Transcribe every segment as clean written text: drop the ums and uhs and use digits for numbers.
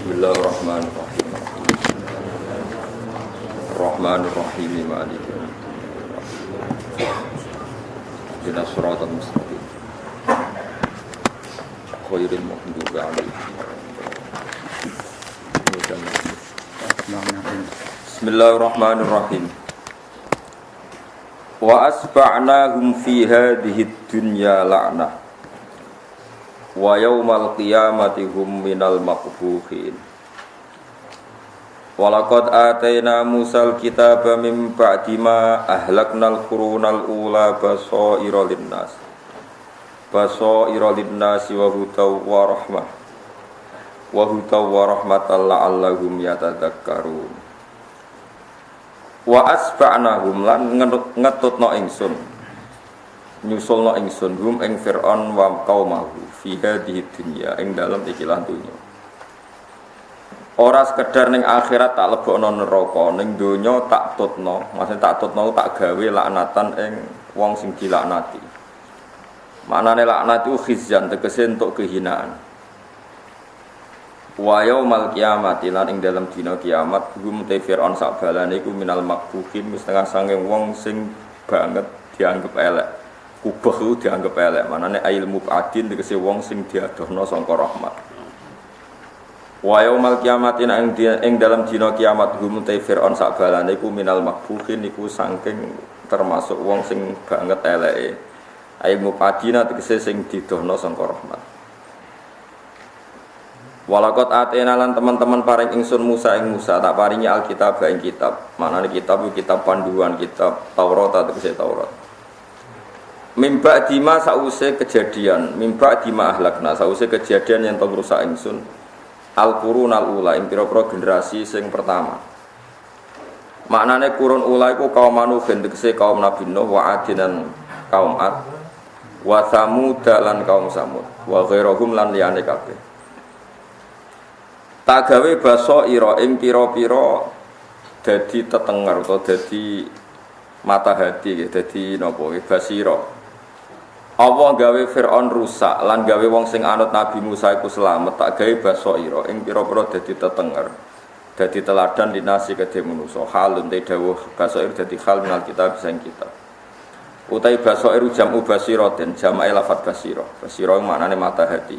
Bismillahirrahmanirrahim. Rahmanirrahim maliki ihdinas siratal mustaqim. Khairil maghdubi 'alaihim. Bismillahirrahmanirrahim. Wa asba'nahum fi hadhihi dunya la'nah. Wa yaumal qiyamati hum minal maqbuhin. Walaqad atayna Musal kitaba min ba'di ma ahlaknal qurunal ula basaira linnas wa hudaw wa rahmah wa hudaw wa rahmatan la'allahum yatadzakkarun. Wa asba'nahum lan ngetutno ingsun nyusulno ingsun hum ing Fir'aun wa qaumahu fi hadhihi dunya ing dalem ikilah dunya. Ora sekedar ning akhirat tak lebokno neraka, ning donya tak tutno, maksudnya tak tutno tak gawe laknatan ing wong sing dilaknati. Maknane laknat itu khizyan tegese entuk kehinaan. Wa yaumal qiyamati lan ing dalem dina kiamat hum te Fir'aun sak balane iku minal maqbuhin setengah sanging wong sing banget dianggep elek. Kubah itu dianggap elek, manane ilmu adin tegese wong sing diadohno sangka rahmat. Wa yaumal qiyamati ing dalam dina kiamat hum ta Fir'aun sak balane iku minal makbuhin iku saking termasuk wong sing banget eleke. Ilmu adin tegese sing didohno sangka rahmat. Walaqad atena lan teman-teman paring ingsun Musa ing Musa tak paringi alkitab ing kitab. Manane kitab itu kitab panduan, kitab Taurat tegese Taurat. Mimba dima sause kejadian, mimba dima ahlakna sause kejadian yang tau rusak ingsun. Al-qurunal ula ing pira-pira generasi sing pertama. Maknane kurun ula iku kaum Nuh tegese kaum Nabi Nuh wa Adinan kaum Ad wa Samud lan kaum Samud wa ghairuhum lan liyane kabeh. Tak gawe basaira ing pira-pira dadi tetenger utawa dadi mata hati dadi napa basira. Allah gawe Fir'aun rusak lan gawe wong sing anut Nabi Musa iku slamet tak gawe basaira ing pira-pira dadi tetenger dadi teladan dinasi kedhe manusa halun te dawuh basair dadi hal minal kitab sing kitab utai basair jamu basiraten jamae lafat basira basira maknane mata hati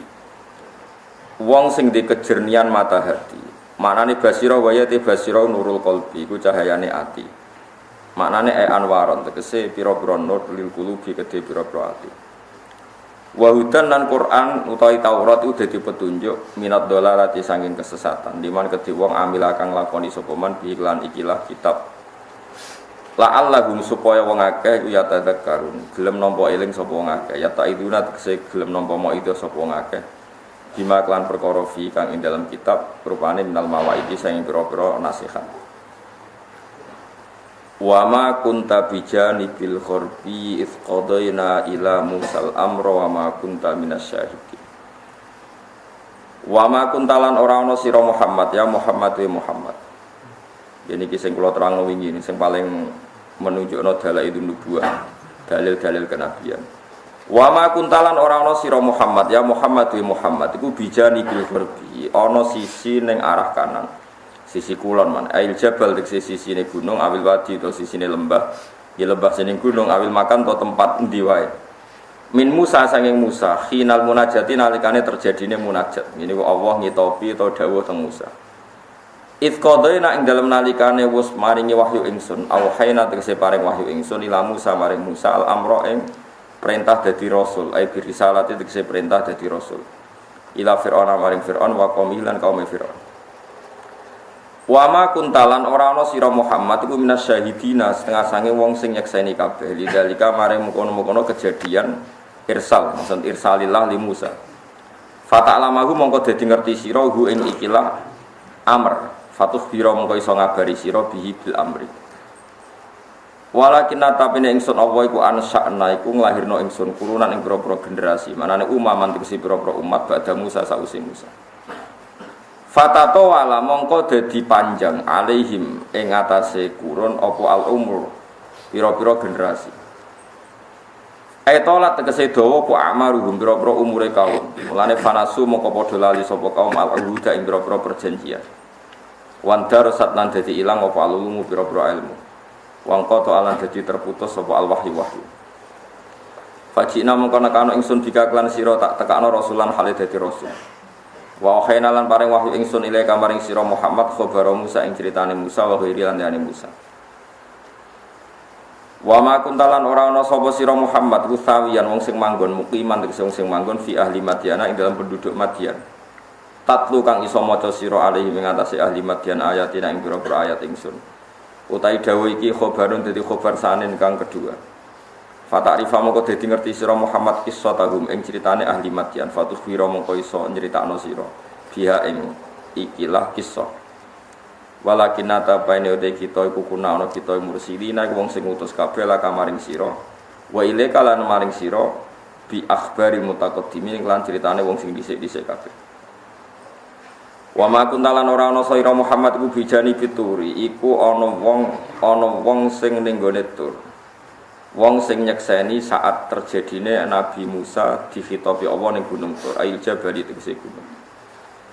wong sing di kejernian mata hati maknane basira wayate basira nurul qalbi iku cahayane ati maknane anwaron tegese pira-pira nur lil qulubi kedhe pira-pira ati. Wahudan lan Quran utawi Taurat itu dadi petunjuk minat dolalati sanging kesesatan di mana kedhe wong amil kang lakoni sapa man bi iklan ikilah kitab la'allahum supaya wong akeh ya tadzakkarun gelem nampa eling sapa wong akeh ya taiduna tegese gelem nampa maida sapa wong akeh bima klan perkara fi kang ing dalam kitab rupane minal mawaidi sanging pira-pira nasihat. Wa ma kunta bijanibil ghorbi idh qadayna ila Musal amra wa ma kunta minasyahidin. Wa ma kuntalan ora ana sira Muhammad ya Muhammad wa Muhammad. Yen iki sing kula terangno wingi sing paling menunjukno dalailun nubuwah, dalil-dalil kenabian. Wa ma kuntalan ora ana sira Muhammad ya Muhammad wa Muhammad iku bijanibil ghorbi ana sisi ning arah kanan. Sisi kulon man, ail jabal tegese sisine gunung, awil wadi atau sisine lembah. Ya lembah sini gunung, awil makan atau tempat endi wae. Min Musa sanging Musa, khinal munajati nalikane terjadine munajat. Ini Allah ngitopi atau dawuh teng Musa. Id qadaina ing dalem nalikane wis maringi wahyu ingsun, auhayna tegese paring wahyu ingsun ila Musa maring Musa al-amra ing perintah dadi rasul, ai bi risalati tegese perintah dadi rasul. Ila Fir'aun maring Fir'aun wa qaumih lan kaum Fir'aun. Wa ma kuntalan ora ana sira Muhammad iku minasyahidina setengah sange wong sing nyekseni kabeh lidalika maring mukono-mukono kejadian irsal maksud irsalillah li Musa fata'lamahu mongko dadi ngerti sira hu ing ikilah amr fatuh bira mongko iso ngabari sira bihi bil amri walakin tapine ingsun Allah iku ansa'na iku nglahirno ingsun kurunan ing pira-pira generasi manane umaman tegese pira-pira umat badha Musa sause Musa. Fatato wala mongko dadi panjang alaihim ing atase kurun apa al umur pira-pira generasi Tolat tegese dawa apa amaruhum pira-pira umure kaum. Mulane fanasu moko padha lali sapa kaum al-huda ing pira-pira perjanjian. Wan darasat lan dadi ilang apa alulumu pira-pira ilmu. Wang qata lan dadi terputus sapa al-wahyu. Fajina mongko nekano ingsun dikaklan sira tak tekakno rasulan hale dadi rasul. Wa khayna lan paring wahyu ingsun ile kamaring sira Muhammad khabara Musa ing critane Musa wa ghairi lan liyane Musa. Wa ma kuntalan ora ana sapa sira Muhammad usawiyan wong sing manggon mukiman tegese wong sing manggon fi ahli Madyan ing dalam penduduk Madyan. Tatlu kang iso maca sira alaihi ing atase ahli Madyan ayatina ing pira-pira ayat ingsun. Utai dawuh iki khabarun dadi khabar sanen kang kedua. Fa ta'rifa mongko dadi ngerti sira Muhammad qissatahum ing critane ahli Madyan fatukhira mongko iso nyritakno sira biha ing ikilah kisah. Walakin nata paine ode kita iku kuna ana kita mursilina wong sing ngutus kabeh la kamaring sira wa ilaika lan maring sira bi akhbari mutaqaddimin lan critane wong sing dhisik-dhisik kabeh wa ma kuntalan ora ana sira Muhammad iku bijani pituri iku ana wong sing ning gone tur wong sing nyekseni saat terjadine Nabi Musa dihitopi Allah ning gunung Tur ail jabali tegese gunung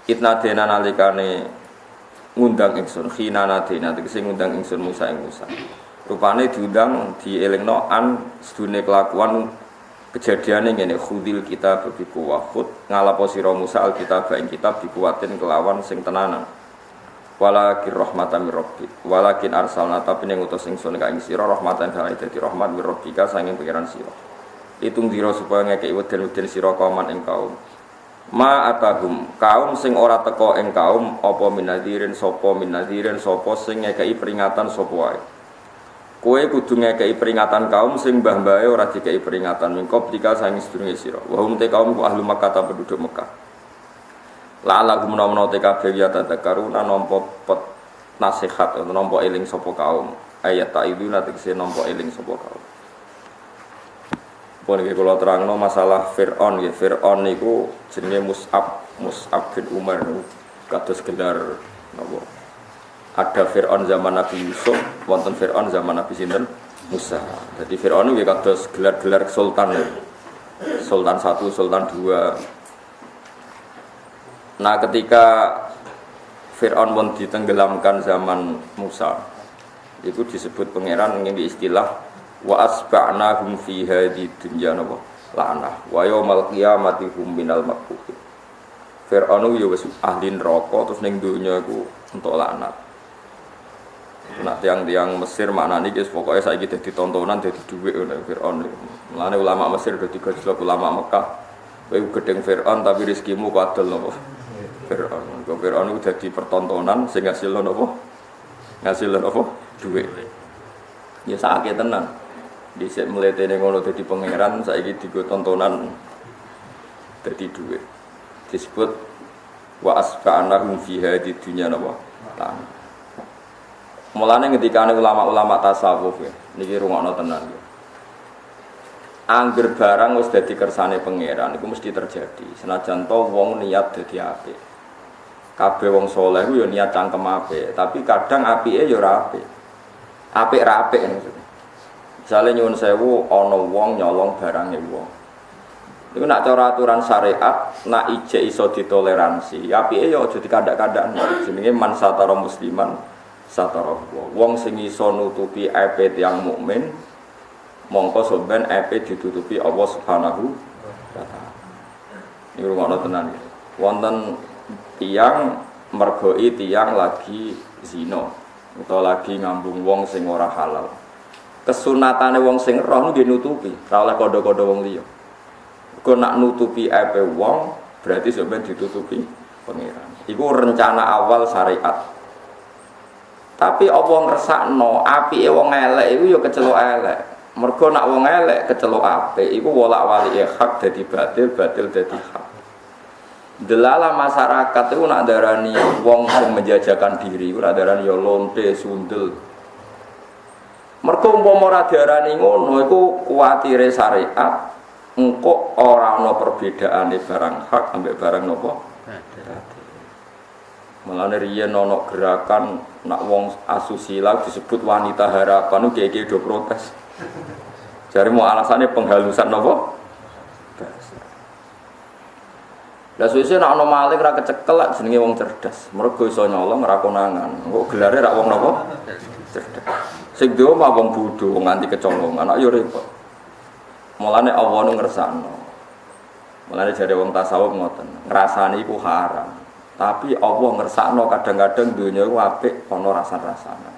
itnadena nalikane ngundang ingsun khinana dina tegese ngundang ingsun Musa ing Musa. Rupane diundang dielingno an sedune kelakuan kejadiane ngene khudil kitab bi kuwahut ngalapo sira Musa alkitab ing kitab dikuatin kelawan sing tenanan. Walakin rahmatan mir rabbik walakin arsalna tapi ning utus ingsun ka ing sira rahmatan kana dadi rahmat mir rabbika sanging pangeran sira. Itung dira supaya ngekeki weden-weden sira kauman ing kaum. Ma atahum kaum sing ora teka ing kaum apa minadirin sapa sing ngekeki peringatan sapa wae kowe kudu ngekeki peringatan kaum sing mbah-mbahe ora dikeki peringatan mingko dika sang sedurunge sira wa hum te kaum ahli Makkah ta penduduk Mekah la la gumna te kabeh ya tadakaruna nampa nasihat nampa eling sapa kaum ayat taiduna tegese nampa eling sapa kaum. Pun iki kula terangno masalah Fir'aun nggih. Fir'aun niku jenenge Mus'ab bin Umar kados gelar napa? Ada Fir'aun zaman Nabi Yusuf, wonten Fir'aun zaman Nabi sinten? Musa. Jadi Fir'aun nggih kados gelar-gelar sultan. Sultan 1, Sultan 2. Nah, ketika Fir'aun pun ditenggelamkan zaman Musa, itu disebut pangeran ngene istilah wa asba'nahum fi hadhihi dunya la'nah wa yaumal qiyamati hum minal makbuhin. Fir'aun yo wis ahli neraka terus ning donya iku entuk laknat. Nek tiang-tiang Mesir maknane iki pokoke saiki dadi tontonan dadi dhuwit ngono Fir'aun. Mulane ulama Mesir dadi gejolak ulama Mekah. Kowe gedeng Fir'aun tapi rezekimu padel napa? Fir'aun. Kok Fir'aun iku dadi pertontonan sing ngasilno napa? Ngasilno napa? Dhuwit. Ya sakake tenan. Dhisik mletene ngono dadi pangeran saiki digo tontonan dadi dhuwit. Disebut wa asfa'anahum fi hadhihi dunya napa? Mulane ngendikane ulama-ulama tasawuf niki rungokno tenan ya. Angger barang wis dadi kersane pangeran iku mesti terjadi. Senajan to wong niat dadi apik. Kabeh wong saleh ku ya niat cangkem apik, tapi kadang apike ya ora apik. Apik ra apik maksudnya. Misale nyuwun sewu ana wong nyolong barange wong. Iku nak cara aturan syariat nak ijek iso ditoleransi. Apike ya aja dikandak-kandakno. Jenenge man satara musliman satara wong sing iso nutupi aibe tiyang mukmin mongko sampean aibe ditutupi Allah Subhanahu wa taala. Niku ngono tenan. Wonten tiyang mergoi tiyang lagi zina utawa lagi ngambung wong sing ora halal. Kesunatane wong sing roh nggih nutupi, ora oleh kodho-kodho wong liya. Kok nak nutupi aibe wong berarti sampeyan ditutupi pangeran. Iku rencana awal syariat. Tapi apa ngresakno apike wong elek iku ya kecelok elek. Mergo nak wong elek kecelok apik iku wolak-walike hak dadi batil, batil dadi hak. Delala masyarakat itu nak darani wong sing menjajakan diri, ora darani ya lonte, sundel. Mergo umpama ora darani ngono iku kuwatire syariat engko ora ana perbedaane barang hak ambek barang napa? Mulane riyen ana gerakan nak wong asusila disebut wanita harapan iki do protes. Jare mau alasannya penghalusan napa? Bahasa. Lah suwe-suwe nek ana maling ra kecekel lak jenenge wong cerdas. Mergo iso nyolong ra konangan. Kok gelare ra wong napa? Cerdas. Sing duwe mah wong bodho nganti kecolongan. Ayo repot. Mulane Allah nu ngersakno. Mulane jare wong tasawuf ngoten, ngrasani iku haram. Tapi Allah ngersakno kadang-kadang donya iku apik ana rasan-rasane.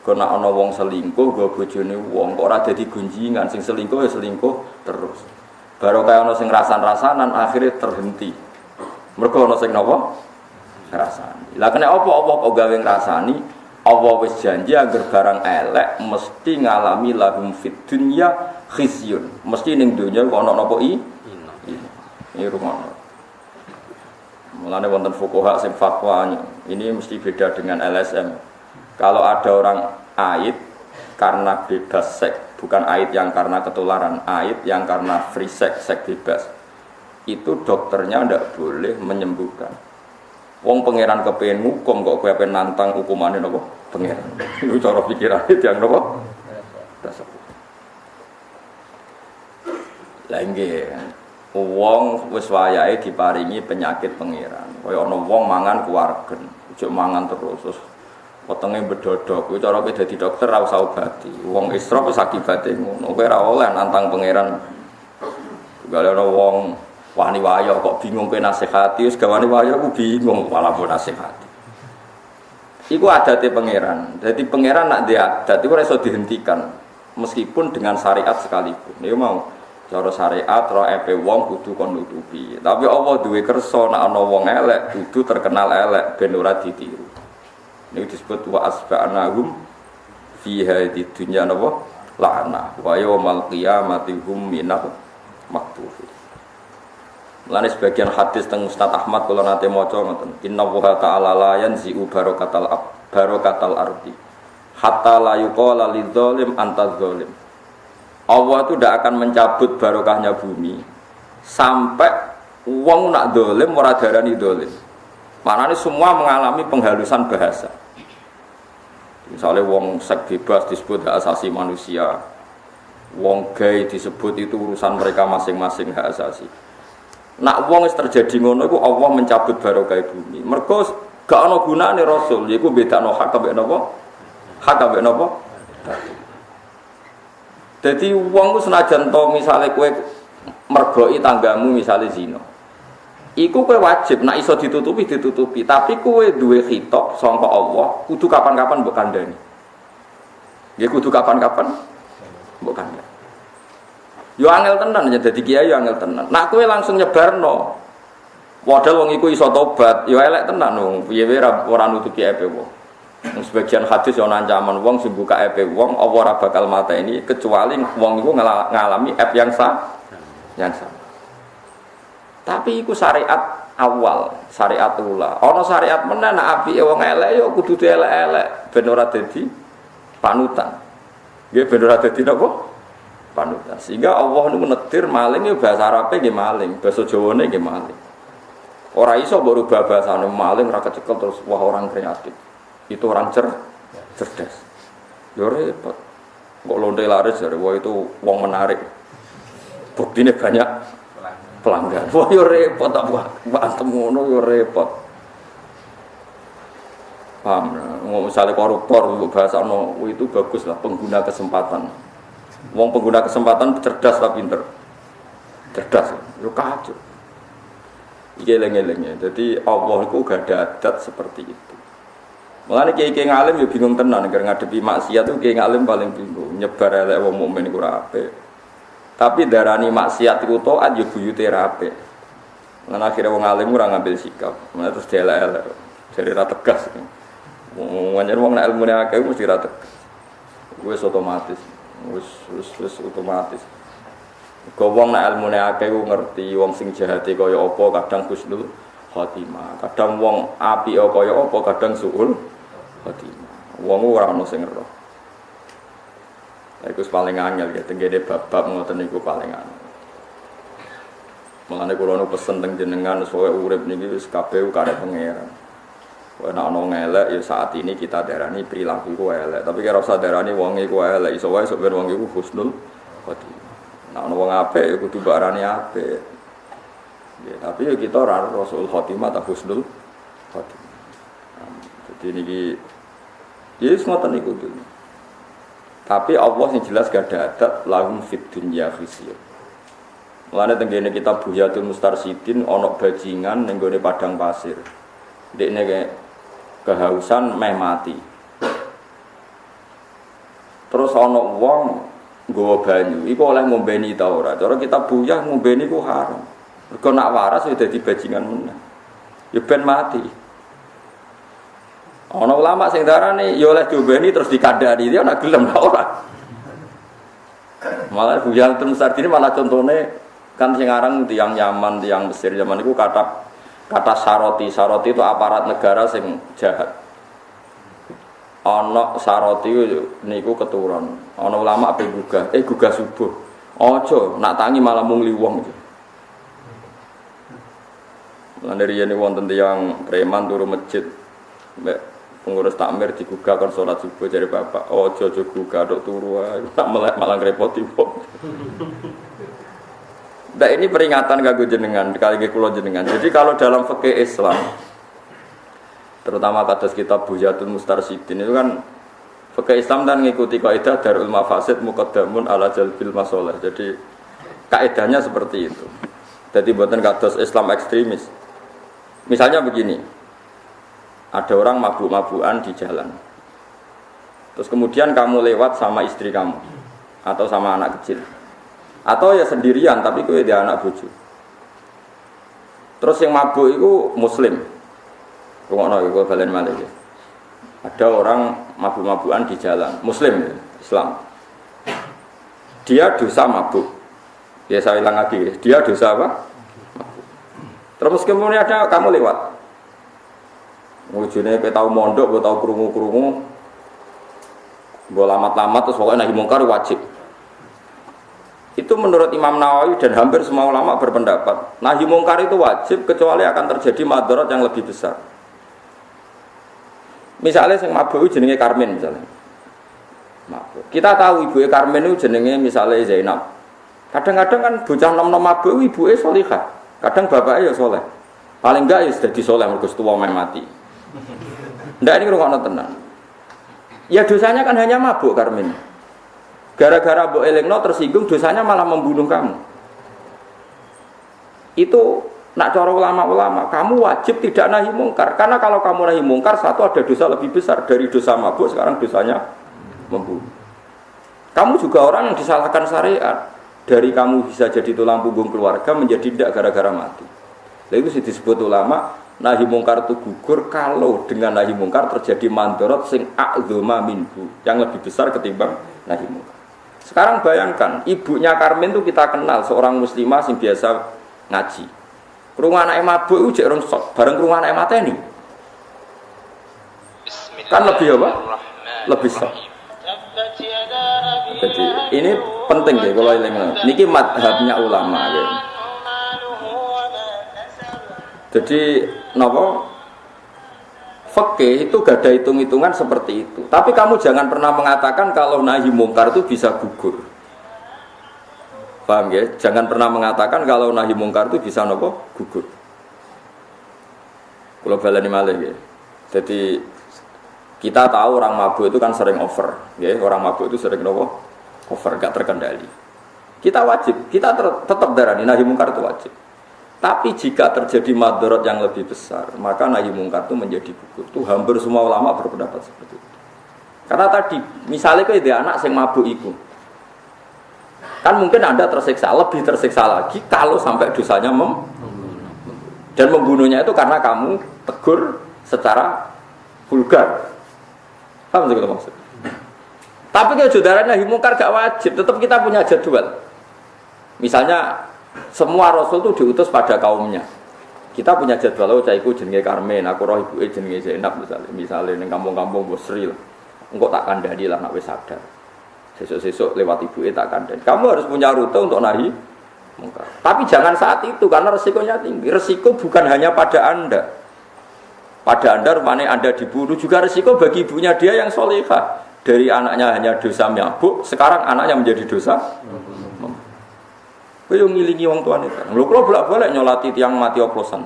Kena ana wong selingkuh nggo bojone wong kok ora dadi gunjingan, sing selingkuh ya selingkuh terus. Baru kaya ana sing rasan-rasanan akhirnya terhenti. Mergo ana sing napa? Ngrasani. Lah kena apa kok gawe ngrasani? Allah wis janji agar barang elek mesti ngalami lahum fid dunya khizyun. Mesti ning donya kok ana napa ini rumono. Mulane wonten fuqaha sing fatwanya, ini mesti beda dengan LSM. Kalau ada orang haid karena bebas seks, bukan haid yang karena ketularan, haid yang karena free seks, seks bebas, itu dokternya tidak boleh menyembuhkan. Wong pangeran kepengen hukum kok kowe pengen nantang hukumane napa? Pangeran. Itu cara pikirane yang napa? Tasawuf. Lah nggih, wong wis wayahe diparingi penyakit pangeran. Kaya ana wong mangan kuwargen, ojo mangan terus. Wetenge bedodok, kuwi cara kowe dadi dokter ora usah obati. Wong istrof wis akibate ngono. Kowe ora oleh nantang pangeran. Gale ana wong wani wayo kok bingung kowe nasihati, wis gawane wayo ku bingung malah mbok nasihati. Iku adate pangeran. Dadi pangeran nak dia adat iku ora iso dihentikan meskipun dengan syariat sekalipun. Niku mau cara syariat ro epe wong kudu kon nutupi. Tapi Allah duwe kersa nek ana wong elek kudu terkenal elek ben ora ditiru. Ini disebut wa asba'nahum fi hadhihi dunya napa la'ana wa yaumal qiyamati hum minal maktufi. Lan sebagian hadis teng Ustaz Ahmad kula nate maca ngoten, inna wa ta'ala la yanzi'u barakatal ardi hatta la yuqala lidzalim anta dzalim. Allah itu tidak akan mencabut barokahnya bumi sampai wong nak dolim ora darani dolim. Maknanya semua mengalami penghalusan bahasa. Misalnya wong seks bebas disebut hak asasi manusia, wong gay disebut itu urusan mereka masing-masing hak asasi. Nak wong terjadi ngono iku Allah mencabut barokah bumi. Mergo gak ana gunane Rasul, yaiku bedakno hak ambek napa? Hak ambek napa? Dadi wong ku senajan to misale kowe mergoi tanggamu misale zina. Iku kowe wajib nek iso ditutupi, tapi kowe duwe khitab sangka Allah, kudu kapan-kapan mbok kandhani. Nggih kudu kapan-kapan mbok kandhani. Yo angel tenan ya dadi kiai yo angel tenan. Nek kowe langsung nyebarno, padahal wong iku iso tobat, yo elek tenan wong. Piye ora nutupi epe wong. Sebagian hadis yo ancaman wong sing buka epe wong, apa ora bakal mateni kecuali wong iku ngalami ep yang sama. Tapi iku syariat awal, syariat ula. Ana syariat meneh nek apike wong elek ya kudu elek-elek ben ora dadi panutan. Nggih ben ora dadi napa? Panutan. Sehingga Allah niku netir maling ya bahasa Arabe nggih maling, basa Jawane nggih maling. Ora iso mbok rubah bahasane maling ora kecekel terus wah orang kreatif. Itu orang cerdas. Ya repot. Kok lonte laris jare wah itu wong menarik. Buktine banyak pelanggan. Wah yo repot tak bantem ngono yo repot. Paham. Misalnya koruptor bahasano itu bagus lah pengguna kesempatan. Wong pengguna kesempatan cerdas tapi pinter. Cerdas. Yo kacau. Iki eleng-elengnya. Jadi Allah itu gak ada adat seperti itu. Mulane kiai-kiai ngalim yo bingung tenan nek ngadepi maksiat itu kiai ngalim paling bingung. Nyebar elek wong mukmin iku ora apik. Tapi darani maksiat iku taat yo buyute rape. Lan akhire wong alim ora ngambil sikap. Mulane terus dielek-elek. Jadi ra tegas. Wong wong nek ilmune akeh mesti ra tegas. Wis otomatis. Wis otomatis. Kok wong nek ilmune akeh ku ngerti wong sing jahate kaya apa kadang husnul khotimah. Kadang wong apik kaya apa kadang suul khotimah. Wong ora ono sing ngerti. Iku paling angel ya tenggene bab-bab ngoten niku paling angel. Mulane kula nu pesen teng jenengan supaya urip niki wis kabeh karep pangeran. Kowe nek ana ngelek ya saat ini kita darani perilaku ku elek, tapi kira usah darani wong iku elek, iso wae sok ben wong iku husnul khotimah. Nah ana wong apik ya kudu barane apik. Ya, tapi ya kita ora Rasul khotimah ta husnul khotimah. Jadi niki ya wis ngoten niku dulu. Tapi Allah yang jelas gak ada adat lahum fid dunya khizyun. Mulane tenggene kitab Buhyatul Mustarsyidin ana bajingan ning gone padang pasir. Dekne kayak kehausan meh mati. Terus ana wong nggawa banyu, iku oleh ngombeni ta ora? Cara kitab Buhyah ngombeni ku haram. Mergo nak waras ya dadi bajingan meneh. Ya ben mati. Ana ulama sing darane ya oleh diombeni terus dikandani, dia nak gelem ora. Malah Buhyatul Mustarsyidin malah contone kan sing aran tiyang Yaman, tiyang Mesir zaman itu kata saroti itu aparat negara sing jahat. Ana saroti niku keturun. Ana ulama ape gugah subuh. Aja nak tangi malah mung liwong. Lan dari yen wonten tiyang preman turu masjid mbek pengurus takmir digugah kon salat subuh jare bapak. Aja gugah tok turu ae tak malah ngrepoti wong. Nah ini peringatan kanggo jenengan, kali kula jenengan. Jadi kalau dalam fikih Islam, terutama kados kitab Buhyatul Mustarsyidin itu kan fikih Islam dan mengikuti kaidah darul mafasid muqaddamun ala jalbil masalah. Jadi kaidahnya seperti itu. Jadi buatan kados Islam ekstremis. Misalnya begini, ada orang mabuk-mabukan di jalan. Terus kemudian kamu lewat sama istri kamu atau sama anak kecil. Atau ya sendirian tapi kowe dia anak bojo. Terus yang mabuk itu muslim. Rungokno iku balen malih. Ada orang mabuk-mabukan di jalan, muslim Islam. Dia dosa mabuk. Ya saya ulang lagi, dia dosa apa? Mabuk. Terus kemudian ada kamu lewat. Wujudnya kowe tau mondok, kowe tau krungu-krungu. Mbok lamat-lamat terus pokoknya nahi mungkar wajib. Itu menurut Imam Nawawi dan hampir semua ulama berpendapat nahi mungkar itu wajib kecuali akan terjadi madarat yang lebih besar. Misalnya sing mabuk jenenge Karmen misalnya. Mabuk. Kita tahu ibuke Karmen itu jenenge misalnya Zainab. Kadang-kadang kan bocah nom-nom mabuk ibuke salihah. Kadang bapaknya ya saleh. Paling enggak ya dadi saleh mergo tuwa meh mati. Ndak ini rungokno tenan. Ya dosanya kan hanya mabuk Karmen. Gara-gara mbok elingno tersinggung dosanya malah membunuh kamu. Itu nak cara ulama-ulama, kamu wajib tidak nahi mungkar. Karena kalau kamu nahi mungkar, satu ada dosa lebih besar dari dosa mabuk, sekarang dosanya membunuh. Kamu juga orang yang disalahkan syariat. Dari kamu bisa jadi tulang punggung keluarga menjadi tidak gara-gara mati. Nah, itu disebut ulama nahi mungkar itu gugur kalau dengan nahi mungkar terjadi mandorot sing a'dzama minhu, yang lebih besar ketimbang nahi mungkar. Sekarang bayangkan, ibunya Karmen itu kita kenal seorang muslimah yang biasa ngaji. Krungu anake mabuk itu jek rongsok, bareng krungu anake mateni. Kan lebih apa? Lebih sok. Jadi ini penting ya kalau eling. Niki madhabnya ulama ya. Jadi napa? Fikih itu gak ada hitung-hitungan seperti itu. Tapi kamu jangan pernah mengatakan kalau nahi mungkar itu bisa gugur. Paham ya? Jangan pernah mengatakan kalau nahi mungkar itu bisa nopo gugur. Kalau balani malih ya. Jadi kita tahu orang mabuk itu kan sering over, ya. Orang mabuk itu sering nopo over, gak terkendali. Kita wajib, kita tetap darani nahi mungkar itu wajib. Tapi jika terjadi madarat yang lebih besar, maka nahi mungkar itu menjadi gugur. Itu hampir semua ulama berpendapat seperti itu. Karena tadi, misalnya kalau ada anak yang mabuk itu, kan mungkin Anda tersiksa, lebih tersiksa lagi kalau sampai dosanya dan membunuhnya itu karena kamu tegur secara vulgar. Paham sih maksud? Tapi kalau saudara nahi mungkar gak wajib, tetap kita punya jadwal. Misalnya semua rasul itu diutus pada kaumnya. Kita punya jadwal, caiku jenenge Karmen, aku roh ibuke jenenge Zainab misalnya ning kampung-kampung Bosri lah. Engko tak kandhani lah nek wis sadar. Sesuk-sesuk lewat ibuke tak kandhani. Kamu harus punya rute untuk nahi mungkar. Tapi jangan saat itu karena resikonya tinggi. Resiko bukan hanya pada Anda. Pada Anda rupanya Anda dibunuh juga resiko bagi ibunya dia yang solehah. Dari anaknya hanya dosa mabuk, sekarang anaknya menjadi dosa Kowe yo ngilingi wong tuane kan. Lho kula bolak-balik nyolati tiyang mati oplosan.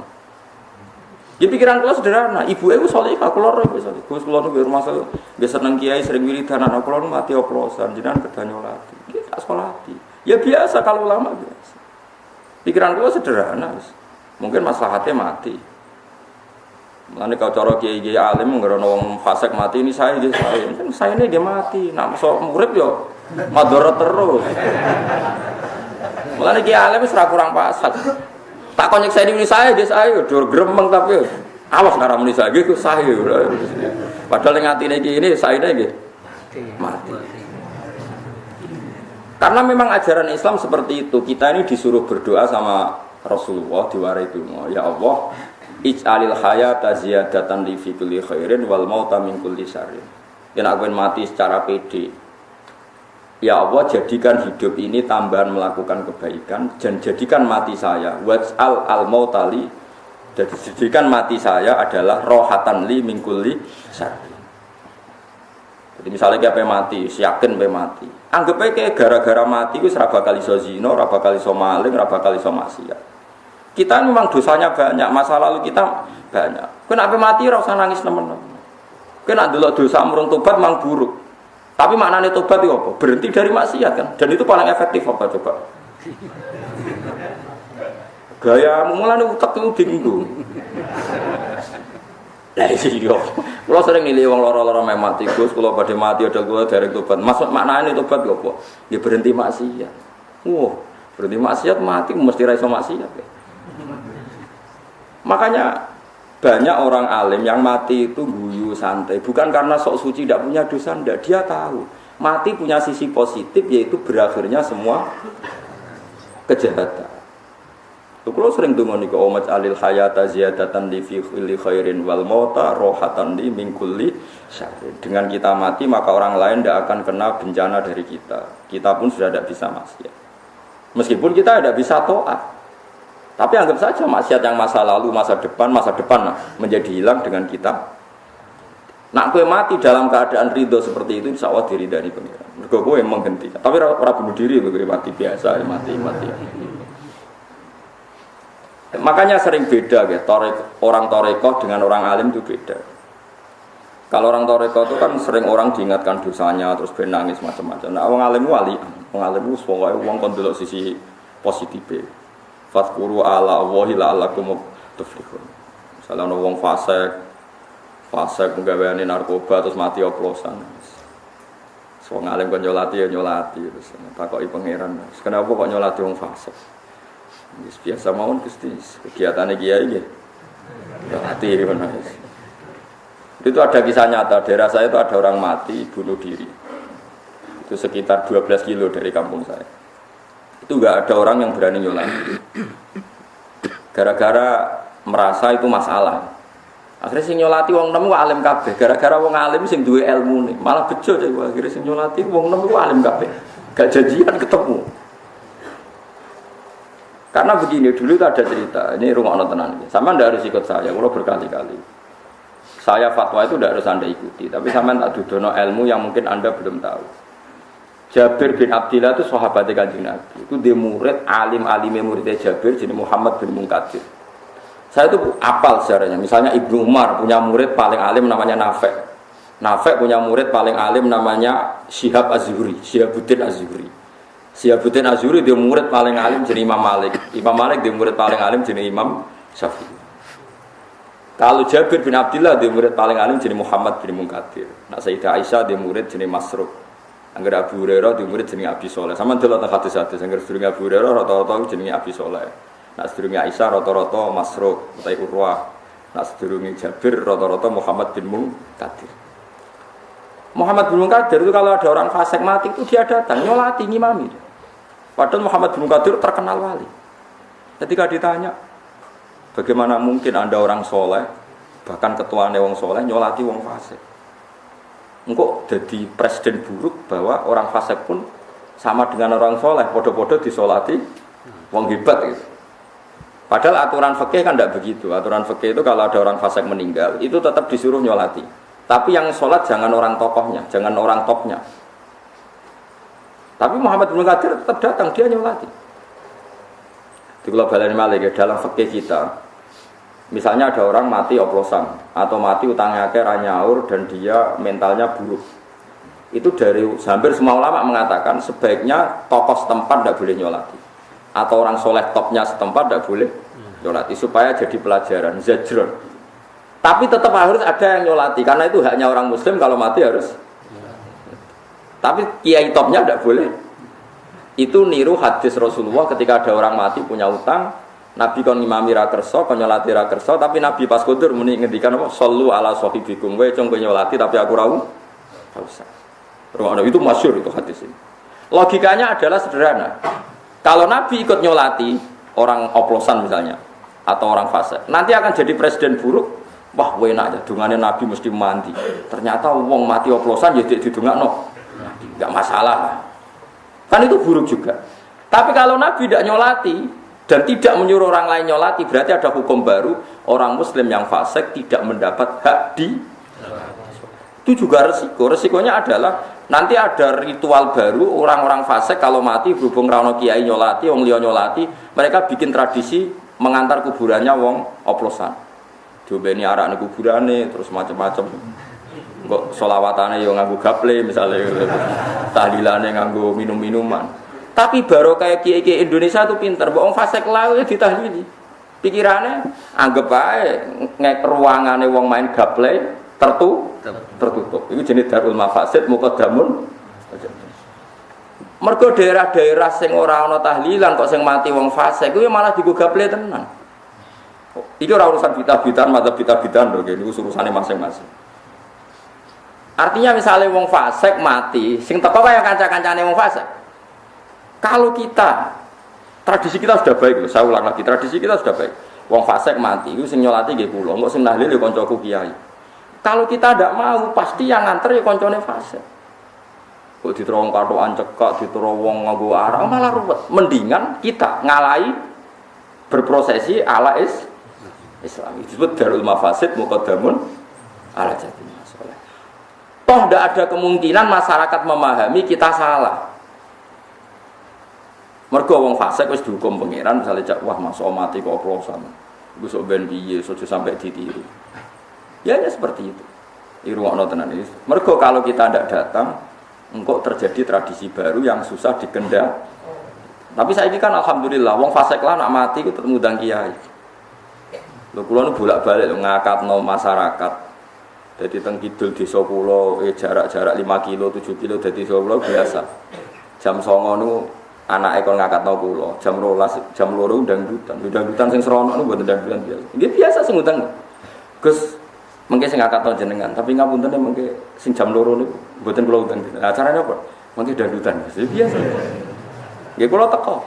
Ya pikiran kula sederhana, ibuke ku salehah, kula ora wis saleh. Gus kula nu rumah saya, biasa seneng kiai sering wiridan anak kula nu mati oplosan, jenengan kedah nyolati. Nggih tak salati. Ya biasa kalau ulama biasa. Pikiran kula sederhana wis. Mungkin maslahatnya mati. Mulane kau cara kiai-kiai alim ngerono wong fasik mati ini saya nggih saya. Kan saya ini dia mati. Nak sok murid yo madharat terus. Mulane kiai alim wis ora kurang pasal. Tak kon nyekseni ini saya dia saya dur gremeng tapi awas ora muni saya nggih saya. Padahal ning atine iki ini saya nggih mati. Karena memang ajaran Islam seperti itu. Kita ini disuruh berdoa sama Rasulullah diwarai donga. Ya Allah, ij'alil hayata ziyadatan li fi kulli khairin wal mauta min kulli syarrin. Yen aku mati secara pede. Ya Allah, jadikan hidup ini tambahan melakukan kebaikan dan jadikan mati saya waj'al al mautali. Jadi jadikan mati saya adalah rohatan li min kulli syarrin. Jadi misalnya kayak mati, yakin pe mati. Anggap aja kayak gara-gara mati wis ora bakal iso zina, ora bakal iso maling, ora bakal iso maksiat. Kita memang dosanya banyak, masa lalu kita banyak. Kenapa mati ora usah nangis nemen-nemen. Kena delok dosa murung tobat mang buruk. Tapi maknane tobat itu apa? Berhenti dari maksiat kan. Dan itu paling efektif apa coba? Gaya mulane utek itu bingung. Lah iya. Kula sering nilai wong lara-lara mati, Gus, kula badhe mati ada kula derek tobat. Maksud maknane tobat yo apa? Ya berhenti maksiat. Berhenti maksiat mati mesti ra iso maksiat. Makanya banyak orang alim yang mati itu guyu santai, bukan karena sok suci tidak punya dosa, tidak. Dia tahu mati punya sisi positif, yaitu berakhirnya semua kejahatan. Kalau sering dengar nih, omat alil hayata ziyadatan li fi kulli khairin wal mauta rohatan li min kulli syarrin. Dengan kita mati maka orang lain tidak akan kena bencana dari kita. Kita pun sudah tidak bisa maksiat. Meskipun kita tidak bisa taat. Tapi anggap saja maksiat yang masa lalu, masa depan menjadi hilang dengan kita. Nak kowe mati dalam keadaan ridho seperti itu, insya Allah diridani pengiran. Mergo kowe menghentikan. Tapi orang bunuh diri, kowe mati biasa, mati. Makanya sering beda, ya. Orang torekoh dengan orang alim itu beda. Kalau orang torekoh itu kan sering orang diingatkan dosanya, terus benangis macam-macam. Nah, orang alim wali, orang alim itu pokoknya orang kon delok sisi positif. Fatkuru ala Allahi la'allakum tuflihun. Misalnya ada orang fasik penggaweane narkoba terus mati oplosan. Wong alim kok nyolati terus takoki pangeran. Kenapa kok nyolati wong fasik? Wis biasa mawon Gusti, kegiatane kiai nggih. Nyolati ngono. Itu ada kisah nyata, daerah saya itu ada orang mati bunuh diri. Itu sekitar 12 kilo dari kampung saya. Itu enggak ada orang yang berani nyolati. Gara-gara merasa itu masalah. Akhirnya sing nyolati wong nem ku alim kabeh. Gara-gara wong alim sing duwe ilmune, malah bejo deh akhirnya sing nyolati wong nem ku alim kabeh. Gak janjian ketemu. Karena begini, dulu itu ada cerita, ini rungokno tenan. Sampeyan ndak harus ikut saya, kula berkali-kali. Saya fatwa itu ndak harus Anda ikuti, tapi sampeyan tak dudono ilmu yang mungkin Anda belum tahu. Jabir bin Abdillah itu sahabat Kanjeng Nabi. Itu dia murid alim-alime muridnya Jabir jadi Muhammad bin Munkadir. Saya itu apal sejarahnya. Misalnya Ibnu Umar punya murid paling alim namanya Nafi'. Nafi' punya murid paling alim namanya Syihab Az-Zuhri, Syihabuddin Az-Zuhri. Syihabuddin Az-Zuhri dia murid paling alim jadi Imam Malik. Imam Malik dia murid paling alim jadi Imam Syafi'i. Kalau Jabir bin Abdillah dia murid paling alim jadi Muhammad bin Munkadir. Nah Sayyidah Aisyah dia murid jadi Masruq. Angger Abu Hurairah di murid jenenge Abi Sholeh. Sama delok teng hadis-hadis angger sedurunge Abu Hurairah rata-rata jenenge Abi Sholeh. Nak sedurunge Aisyah rata-rata Masruq utawa Urwah. Nak sedurunge Jabir rata-rata Muhammad bin Munkadir. Muhammad bin Munkadir itu kalau ada orang fasik mati itu dia datang nyolati ngimami. Padahal Muhammad bin Munkadir terkenal wali. Ketika ditanya, bagaimana mungkin Anda orang soleh, bahkan ketuane wong soleh nyolati wong fasik? Engkau jadi presiden buruk bahwa orang fasik pun sama dengan orang soleh, podo-podo disolati wong hebat gitu. Padahal aturan fikih kan tidak begitu. Aturan fikih itu kalau ada orang fasik meninggal itu tetap disuruh nyolati. Tapi yang sholat jangan orang tokohnya, jangan orang topnya. Tapi Muhammad bin Qadir tetap datang, dia nyolati. Di kula baleni malih dalam fikih kita. Misalnya ada orang mati oplosan atau mati utangnya akeh ra nyaur dan dia mentalnya buruk. Itu dari hampir semua ulama mengatakan sebaiknya tokoh setempat tidak boleh nyolati. Atau orang soleh topnya setempat tidak boleh nyolati supaya jadi pelajaran, zajron. Tapi tetap harus ada yang nyolati karena itu haknya orang muslim kalau mati harus. Tapi kiai topnya tidak boleh. Itu niru hadis Rasulullah ketika ada orang mati punya utang, Nabi kon ngimami ra kersa, kon nyolati ra kersa, tapi Nabi pas kudur muni ngendikan apa? Shallu ala sahibikum. Kowe cung nyolati tapi aku ra usah. Ruang itu masyhur itu hadis ini. Logikanya adalah sederhana. Kalau Nabi ikut nyolati orang oplosan misalnya atau orang fasik, nanti akan jadi presiden buruk. Wah, enak aja dungane Nabi mesti mandi. Ternyata wong mati oplosan ya didongakno. Enggak masalah. Kan itu buruk juga. Tapi kalau Nabi tidak nyolati dan tidak menyuruh orang lain nyolati, berarti ada hukum baru, orang muslim yang fasik tidak mendapat hak di. Itu juga resiko. Resikonya adalah nanti ada ritual baru, orang-orang fasik kalau mati berhubung rano kiai nyolati, wong liya nyolati, mereka bikin tradisi mengantar kuburannya wong oplosan. Diobeni arak ning kuburane terus macam-macam. Kok sholawatane yo nganggo gaple misalnya, tahlilane nganggo minum-minuman. Tapi baru kayak kiai-kiai Indonesia tuh pinter, wong fasik lawe ditahlili. Pikirane anggap ae ngek ruangane wong main gaple tertutup. Itu jenis darul mafasid muqaddamun. Mergo daerah-daerah sing ora ana tahlilan kok sing mati wong fasik kuwi malah digo gaple tenan. Iki ora urusan bid'ah-bid'ah, madzhab bid'ah-bid'ah lho, ini urusane masing-masing. Artinya misalnya wong fasik mati, sing teko kaya kanca-kancane wong fasik. Kalau kita tradisi kita sudah baik, saya ulang lagi, tradisi kita sudah baik. Wong fasik mati, itu sing nyolati nggih kula, engko sing nahlil ya kancaku kiai. Kalau kita tidak mau, pasti yang nganter ya kancane fasik. Kok diterowong katokan cekak, diterowong nganggo arak, malah ruwet. Mendingan kita ngalahi berprosesi ala Islam. Itu disebut darul mafasid muqaddamun ala jati masalah. Toh tidak ada kemungkinan masyarakat memahami kita salah. Mergo wong fasik wis dihukum pangeran misalnya wah masuk mati kok oplosan. Iku sok ben piye, sok sampai ditiru. Ya seperti itu. Irungokno tenan iki. Mergo kalau kita tidak datang, engkau terjadi tradisi baru yang susah dikendal. Tapi saiki kan alhamdulillah wong fasik lah nak mati ku tetep ngundang kiai. Lho kula nu bolak-balik ngakatno masyarakat. Dadi teng kidul desa kula jarak-jarak 5 kilo, 7 kilo dadi desa kula biasa. Jam 09.00 nu anake kon ngakatno kula. Jam 12, jam 2 dangdutan. Dangdutan sing serono nu mboten dangdutan biasa. Nggih biasa sing ngundang. Gus mengke sing ngakatno jenengan, tapi ngapunten mengke sing jam 2 niku mboten kula undang. Acarane apa? Mengke dangdutan. Biasa. Nggih kula teko.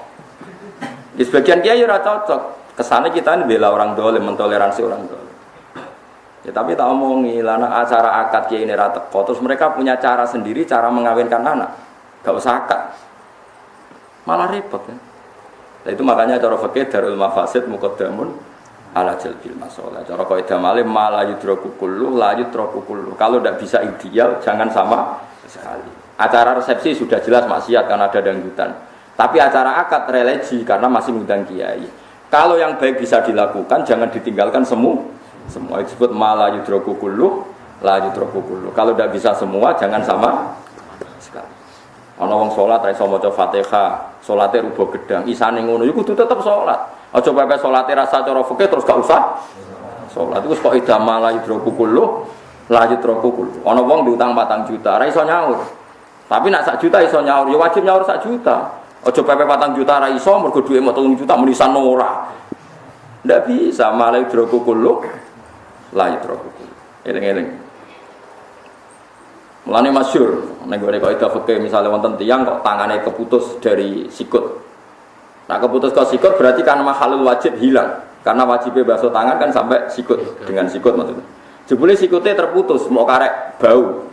Di sebagian kiai ora cocok. Kesana kita ini bela orang dolim, mentoleransi orang dolim. Ya tapi tak omongi, lana acara akad kiai ini rata teko. Terus mereka punya cara sendiri, cara mengawinkan anak. Gak usah akad. Malah repot kan. Nah, itu makanya cara fikih darul mafasid muqaddamun ala jalbil masalah. Cara kaidah malim malah yudraku kullu, la yudraku kullu. Kalau tidak bisa ideal, jangan sama sekali. Acara resepsi sudah jelas maksiat karena ada dangdutan. Tapi acara akad religi karena masih ngundang kiai. Kalau yang baik bisa dilakukan, jangan ditinggalkan semua disebut malah yudraku kullu, la yudraku kullu. Kalau tidak bisa semua, jangan sama sekali. Ana wong salat ra iso maca Fatihah, salate rubuh gedang, isane ngono iku kudu tetep salat. Aja pepe salate rasa cara fikih terus gak usah salat. Iku kok ida malah yudraku kullu, la yudraku kullu. Ana wong diutang 4 juta, ra iso nyaur. Tapi nak 1 juta iso nyaur, ya wajib nyaur 1 juta. Ojo pepe 4 juta ra iso mergo duwe 3 juta menisan ora. Ndak bisa malah hidroku kullu la hidroku. Eling-eling. Mulane masyhur nek gone kaidah fikih misale wonten tiyang kok tangane keputus dari sikut. Nah keputus kok sikut berarti kan mahalul wajib hilang. Karena wajibnya basuh tangan kan sampai sikut dengan sikut maksudnya. Jebule sikutnya terputus mau karek bau.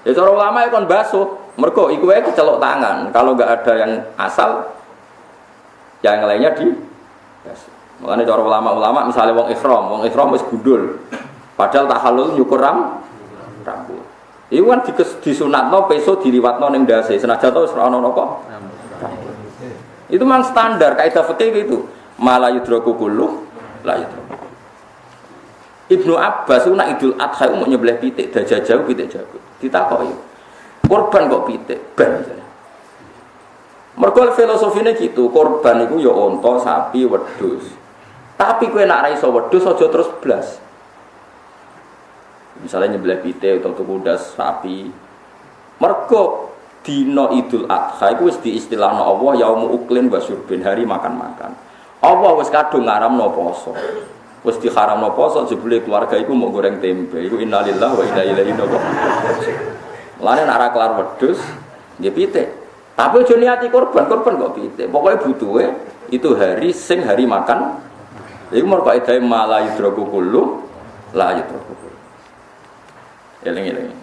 Ya cara ulama kon basuh mergo iku wae kecelok tangan. Kalau enggak ada yang asal yang lainnya di basuh. Makanya cara ulama-ulama misalnya wong ihram wis gundul. Padahal tahallul nyukur rambut. Iku kan disunatno peso diliwatno ning ndase. Senajan to wis ora ana napa. Itu memang standar kaidah fikih itu. Mala yudraku kullu la yudraku. Ibnu Abbas itu nak Idul Adha mau nyembelih pitik dajah jauh pitik jauh. Ditakoki. Korban kok pitik ben. Mergo filosofine gitu, korban iku ya unta, sapi, wedhus. Tapi kowe nak ra iso wedhus aja terus blas. Misalnya nyembelih pitik atau kuda sapi. Mergo dina Idul Adha iku wis diistilahno Allah yaumul uklin wa syurbin, hari makan-makan. Allah wis kadung ngaramno poso. Wis diharamno poso jebule keluarga iku mau goreng tempe. Iku innalillahi wa inna ilaihi raji'un. Lane nek ora kelar wedhus nggih pitik. Tapi aja niati korban kok pitik. Pokoke butuhe itu hari sing hari makan. Iku mergo kaidahe mala yudraku kullu la yudraku kullu. Eling-eling.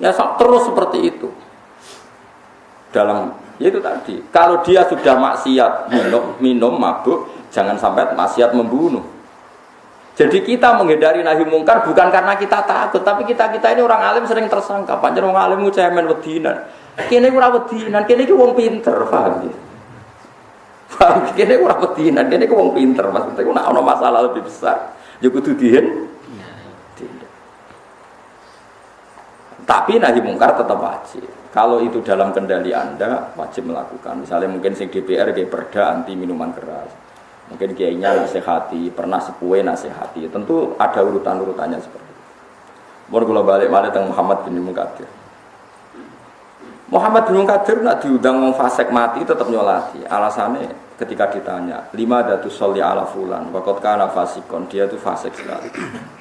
Ya terus seperti itu. Dalam itu tadi, kalau dia sudah maksiat minum mabuk, jangan sampai maksiat membunuh. Jadi kita menghindari nahi mungkar bukan karena kita takut, tapi kita ini orang alim sering tersangka. Pancen wong alim ku cemen wedinan. Kene ora wedinan, kene iki wong pinter, paham ya? Paham, kene ora wedinan, kene ku wong pinter. Maksudnya nek ana masalah lebih besar, ya kudu dihen. Tapi nahi mungkar tetap wajib. Kalau itu dalam kendali Anda wajib melakukan. Misalnya mungkin sing DPR kayak perda anti minuman keras. Mungkin kiainya nasihati, pernah sepuhe nasihati. Tentu ada urutan-urutannya seperti itu. Mau kalau balik-balik tentang Muhammad bin Munkadir. Muhammad bin Munkadir nak diundang wong fasik mati tetap nyolati. Alasannya ketika ditanya, 5 datus sholli ala fulan, waqad kana fasikon, dia itu fasik sekali.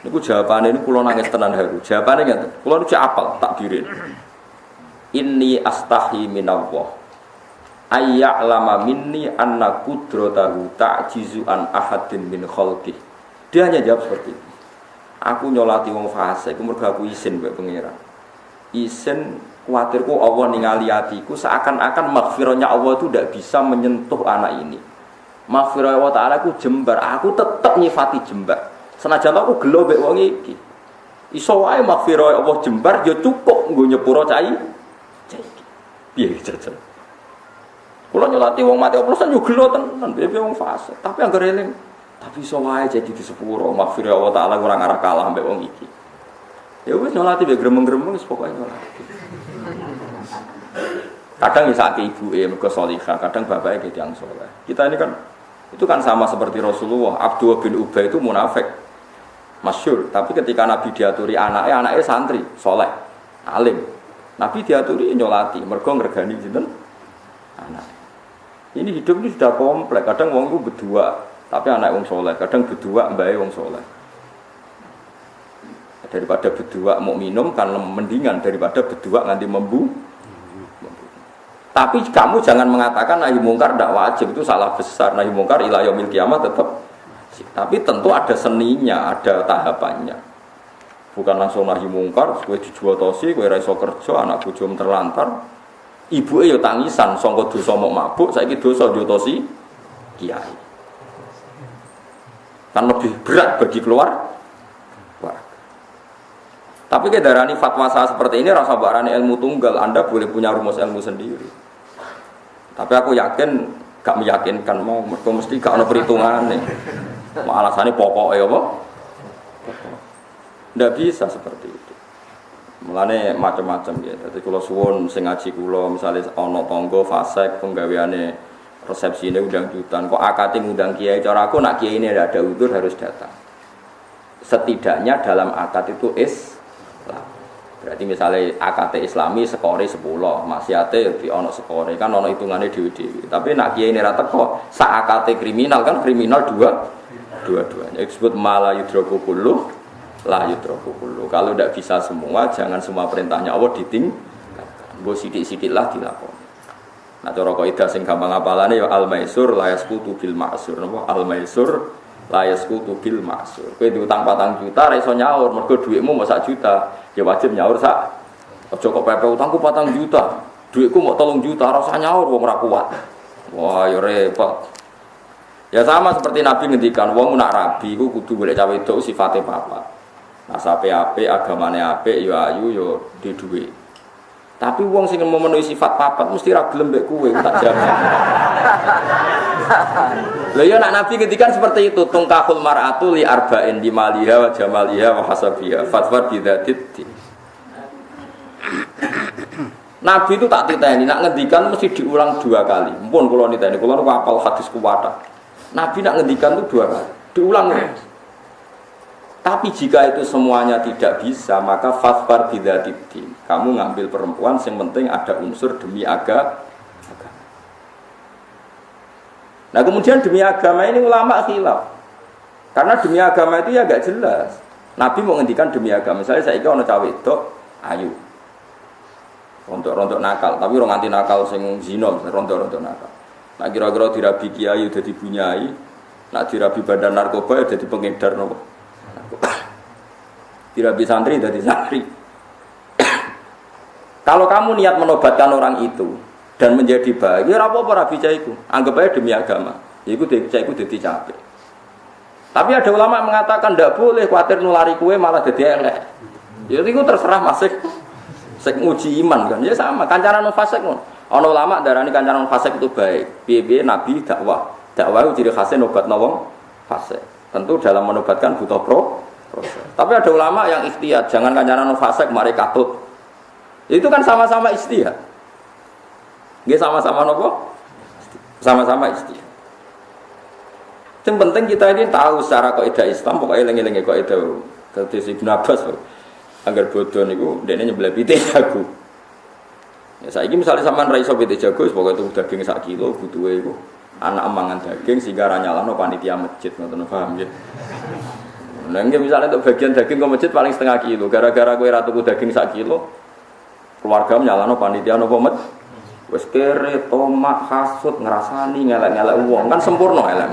Niku jawabannya ini kula nangis tenan haru. Jawabannya ngeten, kula nu apal takdirin. Inni astahi minallah ayya'lama minni anna qudratahu ta'jizu an ahadin min khalqih. Dia hanya jawab seperti itu. Aku nyolati wong fasik, mergo aku izin mbek pangeran. Izin kuatirku Allah ningali atiku seakan-akan maghfirahnya Allah itu tidak bisa menyentuh anak ini. Maghfirah Allah Ta'ala ku jembar, aku tetap nyifati jembar. Senajan aku gelo mbek wong iki. Iso wae maghfirah Allah jembar ya cukup nggo nyepuro cai. Piye jajan. Kula nyolati wong mati oplosan yo gelo tenan, piye wong fase. Tapi anggere eling, tapi iso wae jadi di sepuro, maghfir Allah Taala ora ngarah kalah mbek wong iki. Ya wis nyolati mbek gremeng-gremeng wis pokoke nyolati. Kadang misake ibuke mergo salihah, kadang bapake ge tiyang saleh. Kita ini kan itu kan sama seperti Rasulullah, Abdullah bin Ubay itu munafik. Masyhur, tapi ketika Nabi diaturi anaknya santri, saleh, alim. Nabi diaturi nyolati, mergo ngregani sinten? Anak. Ini hidup ini sudah kompleks. Kadang wong itu berdua, tapi anak wong soleh. Kadang berdua mbake wong soleh. Daripada berdua mau minum kan mendingan daripada berdua nganti membu. Tapi kamu jangan mengatakan nahi mungkar tidak wajib, itu salah besar. Nahi mungkar ila yaumil kiamah tetap. Tapi tentu ada seninya, ada tahapannya. Bukan langsung nahi mungkar, kowe dijual tosi, kowe ra iso kerja, anak bojomu terlantar. Ibuke ya tangisan, sangka dosa mok mabuk, saiki dosa yo tosi kiai. Kan lebih berat bagi keluar. Wah. Tapi kedarani fatwa saya seperti ini rasa barani ilmu tunggal, Anda boleh punya rumus ilmu sendiri. Tapi aku yakin, gak meyakinkan mau, mergo mesti gak ono perhitungane. Alasannya pokoknya apa? Tidak bisa seperti itu. Mulane macam-macam ya. Jadi kalau suwun sing ngaji kula misalnya ana tangga fasik penggaweane resepsine undang jutaan kok akate ngundang kiai cara aku nak kiai ini ada udzur harus datang. Setidaknya dalam akad itu Islam. Berarti misalnya akad Islami skore 10, maksiate di ana skore kan ana hitungane dhewe-dhewe. Tapi nak kiai ini ra teko sak akad kriminal kan kriminal dua-duanya. Disebut mala yudraku kullu la yutraku kullu. Kalau tidak bisa semua, jangan semua perintahnya Allah ditinggalkan. Go sithik-sithiklah dilakoni. Nah cara kaidah sing gampang apalane ya al-maisur la yasqutu bil ma'sur. Napa al-maisur la yasqutu bil ma'sur. Kowe diutang 4 juta ra iso nyaur mergo dhuwitmu mau 1 juta, ya wajib nyaur sak. Aja kok pepe utangku 4 juta, dhuwitku mau 3 juta ra usah nyaur wong ora kuat. Wah ya repot. Ya sama seperti Nabi ngendikan wong nak rabi iku kudu golek cawe wedok sifate papat. Nasabe apik, agamane apik, ya ayu ya di dhuwit. Tapi wong sing memenuhi sifat papat mesti ra gelem mbek kowe tak jamin. Lha ya nak Nabi ngendikan seperti itu, tungkahul mar'atu li arba'in di maliha wa jamaliha wa hasabiha fatwa bidzatid. Nabi itu tak titeni, nak ngendikan mesti diulang 2 kali. Mumpun kula niteni, kula niku hafal hadis kuwata. Nabi nak ngendikan itu 2 kali, diulang terus. Tapi jika itu semuanya tidak bisa, maka fasfar bidzatid. Kamu ngambil perempuan yang penting ada unsur demi agama. Nah kemudian demi agama ini ulama khilaf. Karena demi agama itu ya agak jelas. Nabi mau ngendikan demi agama. Misalnya saya ono cawe itu ayu. Rontok-rontok nakal, tapi orang anti nakal sing zina, rontok-rontok nakal. Nah kira-kira dirabi kiai udah dibunyai, nak dirabi badan narkoba udah di pengedar nopo. Dirabi santri udah di santri. Kalau kamu niat menobatkan orang itu dan menjadi baik, ya apa-apa rabi caiku, anggap aja demi agama. Ya iku caiku dadi capek. Tapi ada ulama mengatakan tidak boleh, khawatir nulari kue malah jadi elek. Ya itu terserah masih. Sek nguji iman kan, ya sama. Kancaran fasik ngono. Ana ulama darani kancaran fasik itu baik. Piye-piye Nabi dakwah. Dakwah itu ciri khasnya nobat wong fasik. Tentu dalam menobatkan butuh proses. Tapi ada ulama yang ikhtiyat, jangan kancaran fasik mari katut. Itu kan sama-sama ikhtiyat. Nggih sama-sama nopo? Sama-sama ikhtiyat. Yang penting kita ini tahu secara kaidah Islam, pokoknya eling-eling kaidah hadis Ibnu Abbas. Agar bodoh niku dene nyebelah pite jago. Ya saiki misalnya sampean ra iso pite jago, pokoke itu daging 1 kilo butuhe iku anak mangan daging sehingga ra nyalano panitia masjid, ngoten paham nggih. Nah, misalnya untuk bagian daging ke masjid paling 1/2 kilo, gara-gara kowe ra tuku daging 1 kilo, keluarga nyalano panitia napa masjid. Wis kere tomak hasud ngrasani ngelek-ngelek wong kan sempurna elek.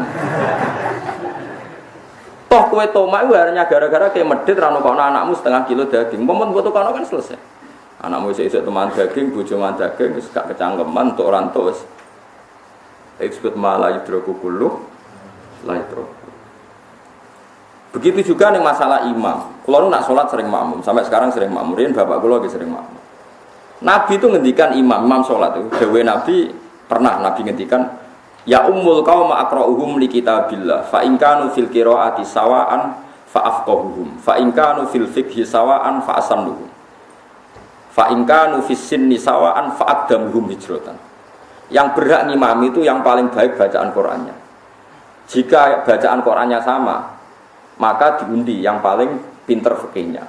Toh kue tomak itu hanya gara-gara kayak medit rano kono anakmu 1/2 kilo daging. Momen buat kono kan selesai. Anakmu isek teman daging, bojo man daging, wis gak kecangkeman untuk rantos. Disebut malah yudroku kullu, la yudroku. Begitu juga nih masalah imam. Kalau nak sholat sering makmum, sampai sekarang sering makmumin, bapak kulo lagi sering makmum. Nabi itu ngendikan imam sholat itu. Dewe Nabi pernah Nabi ngendikan. Ya ummul qaum aqra'uhum li kitabillah fa in kanu fil qiraati sawaan fa afqahuhum fa in kanu fil fiqhi sawaan fa asannuhum fa in kanu fis sinni sawaan fa aqdamuhum hijratan. Yang berhak ngimami itu yang paling baik bacaan Qur'annya. Jika bacaan Qur'annya sama, maka diundi yang paling pinter fikihnya.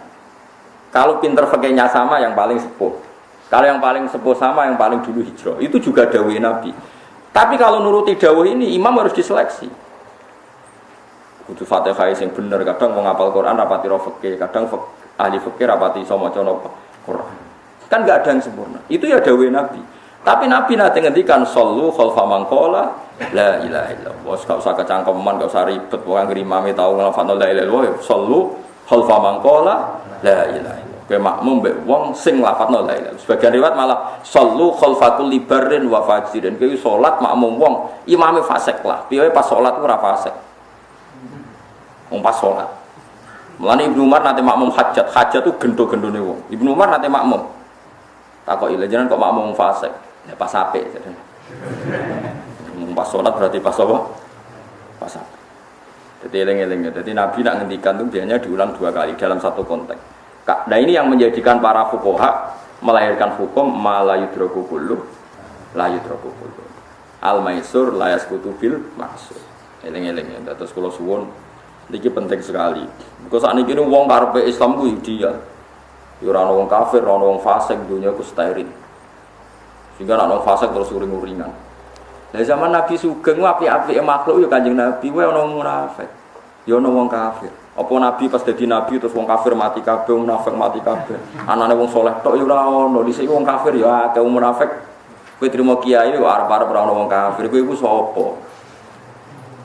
Kalau pinter fikihnya sama yang paling sepuh. Kalau yang paling sepuh sama yang paling dulu hijrah. Itu juga dawuh Nabi. Tapi kalau nuruti dawuh ini imam harus diseleksi. Kudu Fatihah sing bener, kadang mau ngapal Quran rapati ro fikih, kadang ahli fikih rapati iso maca Quran. Kan enggak ada yang sempurna. Itu ya dawuh Nabi. Tapi Nabi nate ngendikan sallu khalfa man qala la ilaha illallah. Wes gak usah kecangkeman, gak usah ribet wong anggere imame tau nglafadzno la ilaha illallah, sallu khalfa man qala la ilaha illallah. Ke makmum mbek wong sing lafadzno la ilaha. Sebagian riwayat malah sallu khalfatul libarin wa fajirin. Kuwi salat makmum wong imame fasik lah. Piye pas salat ora fasik. Wong pas salat. Mulane Ibnu Umar nate makmum hajat. Hajat itu gendo-gendone wong. Ibnu Umar nate makmum. Takoki lha jenengan kok makmum fasik. Ya pas apik jane. Pas salat berarti pas apa? Pas apik. Jadi eling-eling. Jadi Nabi nak ngendikan itu biasanya diulang 2 kali dalam satu konteks. Nah ini yang menjadikan para fuqaha melahirkan hukum ma la yudraku kullu la yudraku kullu. Al-maisur la yasqutu bil maksur. Eling-eling. Terus kula suwun niki penting sekali. Mergo sakniki wong karepe Islam ku ideal. Ya ora ana wong kafir, ora ana wong fasik, dunya ku steril. Sehingga ana wong fasik terus uring-uringan. Lah zaman Nabi Sugeng apik-apike makhluk ya Kanjeng Nabi, wae ana wong munafik. Ya ana wong kafir. Apa Nabi pas dadi Nabi terus wong kafir mati kabeh, munafik mati kabeh. Anane wong saleh tok ya ora ono. Dhisik wong kafir ya akeh wong munafik. Kowe trimo kiai kok arep-arep ora ono wong kafir. Kowe iku sapa?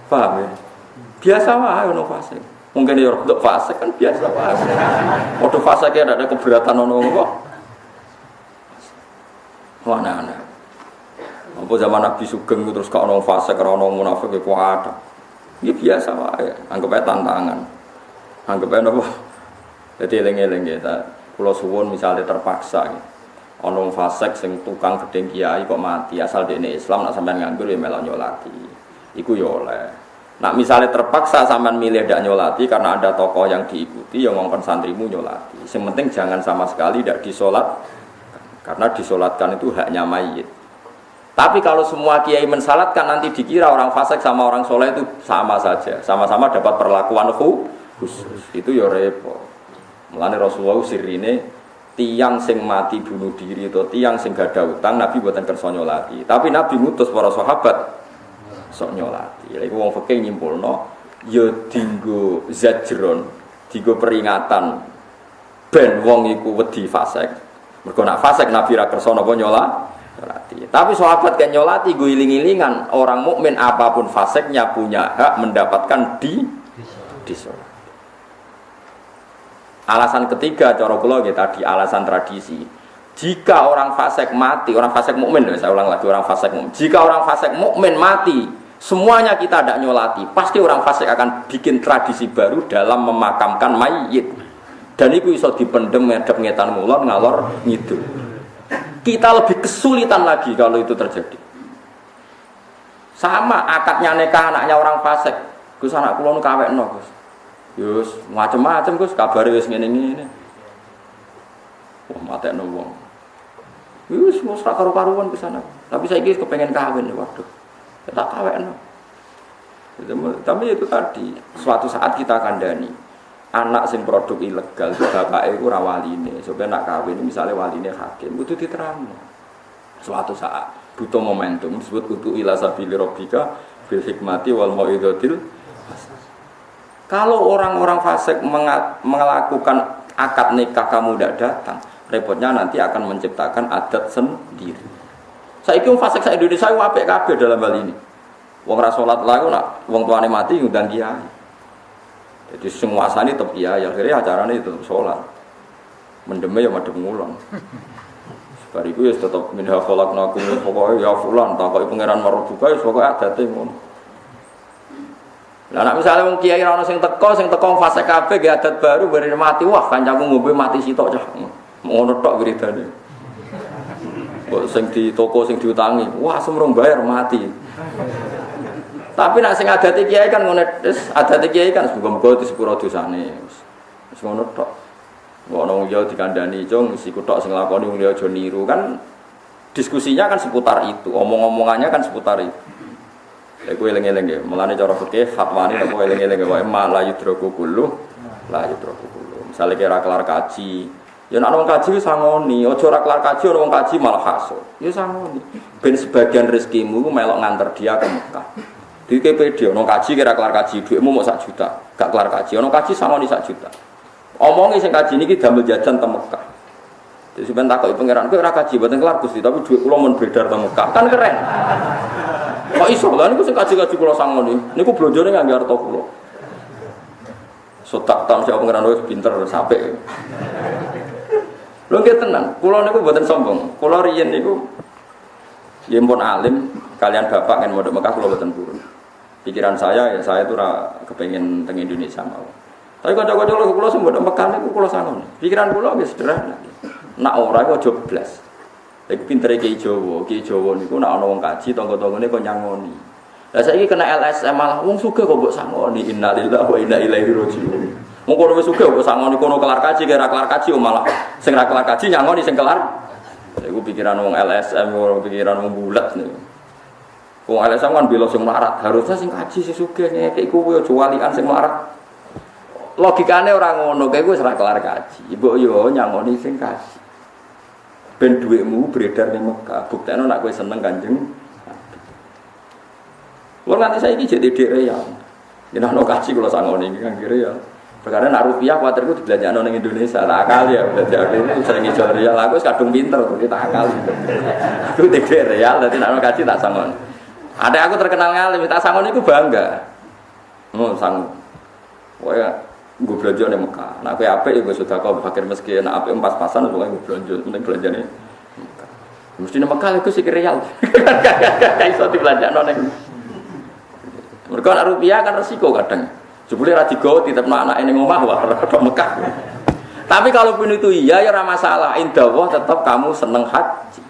Paham ya? Biasa wae ono fasik. Mungkin ya rodok fasik kan biasa wae. Padha fasik ya ada keberatan ono kok. Ana-ana. Apa zaman Nabi Sugeng terus gak ono fasik, ora ono munafik kok ada. Ini biasa wae, anggap aja tantangan. Anggap aja apa? Jadi eling-eling ya, kula suwun misalnya terpaksa ya. Ono fasik sing tukang gedeng kiai kok mati asal dene Islam nak sampean nganggur ya melok nyolati. iku ya oleh. Nak misalnya terpaksa sampean milih ndak nyolati karena ada tokoh yang diikuti, yang ngongkon santrimu nyolati. Yang penting jangan sama sekali ndak disolat, karena disolatkan itu haknya mayit. Tapi kalau semua kiai mensalatkan nanti dikira orang fasik sama orang soleh itu sama saja, sama-sama dapat perlakuan khusus. Itu ya repot. Mulane Rasulullah sirine tiang sing mati bunuh diri atau tiang sing gak ada utang Nabi buatan kersa nyolati. Tapi Nabi ngutus para sahabat sok nyolati. Lha iku wong fikih nyimpulno ya dinggo zajron, dinggo peringatan ben wong iku wedi fasik. Mergo nak fasik Nabi ra kersa napa nyolati. Tapi sahabat kan nyolati gue iling-ilingan orang mukmin apapun fasiknya punya hak mendapatkan disolat. Alasan ketiga cara kula nggih tadi alasan tradisi. Jika orang fasik mati, orang fasik mukmin, saya ulang lagi orang fasik mukmin. Jika orang fasik mukmin mati, semuanya kita tidak nyolati, pasti orang fasik akan bikin tradisi baru dalam memakamkan mayit. Dan itu iso dipendem medhep ngetan ngulon ngalor ngidul. Kita lebih kesulitan lagi kalau itu terjadi. Sama akadnya nikah anaknya orang fasik. Gus anak kula nu kawekno, Gus. Yus macam-macam Gus, kabare wis ngene-ngene. Wah, matekno wong. Yus mos ra karo-karuan ke sana. Tapi saiki kepengin kawin, waduh. Tak kawekno. Tapi itu tadi, suatu saat kita kandhani. Anak sing produk ilegal bapake iku ora waline, sampe nak kawin misale waline hakim kudu diterangno. Suatu saat butuh momentum disebut kudu ila sabili rabbika bil hikmati wal mau'izatil. Kalau orang-orang fasik melakukan akad nikah kamu tidak datang, repotnya nanti akan menciptakan adat sendiri. Saiki wong fasik sak Indonesia ku apik kabeh dalam hal ini. Wong ra salat lae nak wong tuane mati ngundang kiai. Jadi semua sani tetap iya, akhirnya acaranya itu tetap sholat. Mendeme ya madem ngulon. Sebariku ya tetap minha khalaqnakum pokoknya ya fulan, takoki pangeran marbuka ya pokoke adate ngono. Lah nek misale wong kiai ana sing teko fase kabeh ge adat baru bareng mati, wah kancaku ngombe mati sitok cah. Ngono tok wiridane. Kok sing di toko sing diutangi, wah semrong bayar mati. Tapi nak sing adate kiai kan ngono, adate kiai kan muga-muga disepuro dosane. Wis ngono tok. Ngono yo dikandani, "Cung, siku tok sing lakoni wong liya aja niru." Kan diskusinya kan seputar itu, omong-omongannya kan seputar itu. Lha kowe eling-eling ya, mulane cara fikih fatwane apa eling-eling wae ma la yudroku kullu, la yudroku kullu. Misale kira kelar kaji, ya nek wong kaji wis sangoni, aja ora kelar kaji ora wong kaji malah hasud. Ya sangoni. Ben sebagian rezekimu melok nganter dia ke Mekah. Di KPD, ono kaji kira kelar kaji, duitmu mau 1 juta, gak kelar kaji, ono kaji sama nih 1 juta. Omongi sing kaji ini kita damel jajan ke Mekah. Jadi sebentar takoki pangeran, kowe ora kaji boten kelar Gusti, tapi duit kula mun beredar ke Mekah, kan keren. Kok iso? Lah niku sing kaji-kaji kula sangoni, niku blonjone nganggo harta kula. Sotak tam siapa pangeran wis pinter sampe. Lho nggih tenan, kula niku boten sombong. Kula riyen niku yen pun alim, kalian bapak kan mondok Mekah kula boten purun. Pikiran saya ya saya itu kepengen teng Indonesia mau. Tapi kanca-kanca kula sing mondok Mekah niku kula sangon. Pikiran kula wis sederhana. Nak ora iku aja blas. Lek pintere Ki Jawa niku nak ana wong kaji tangga-tanggane kok nyangoni. Lah saiki kena LSM malah wong sugih kok mbok sangoni. Innalillahi wa inna ilaihi raji'un. Wong kono wis sugih kok sangoni kono kelar kaji kira kelar kaji malah sing ra kelar kaji nyangoni sing kelar. Iku pikiran wong LSM, pikiran wong bulat niku. Wong LSM kan bela sing melarat, harusnya sing kaji sing sugih nek iku kowe aja walian sing melarat. Logikane ora ngono, kowe wis ora kelar kaji. Mbok yo nyangoni sing kaji. Ben dhuwitmu beredar ning Mekah, buktekno nek kowe seneng Kanjeng Nabi. Wong nganti saiki jek didik real. Yen ana kaji kula sangoni iki kan kira ya. Perkara nak rupiah kuatirku dibelanjakno ning Indonesia, tak akal ya belanja itu sering ngijol real. Aku wis kadung pinter, tak akal. Aku didik real, dadi nek ana kaji tak sangoni. Ada aku terkenal ngalim, tak sangoni iku bangga. Oh, sang. Wah, gue belanja di Mekah. Nak apik ya gue sudah kau fakir miskin. Nak apik pas-pasan pokoknya gue belanja. Mending belanja nih Mekah. Mesti di Mekah itu sih real. Kayak iso dibelanja noneng. Mereka nak rupiah kan resiko kadang. Jebule ra digawa ditepno anake ning omah wah tok Mekah. Tapi kalaupun itu iya ya ora masalah. Indah tetap kamu seneng haji.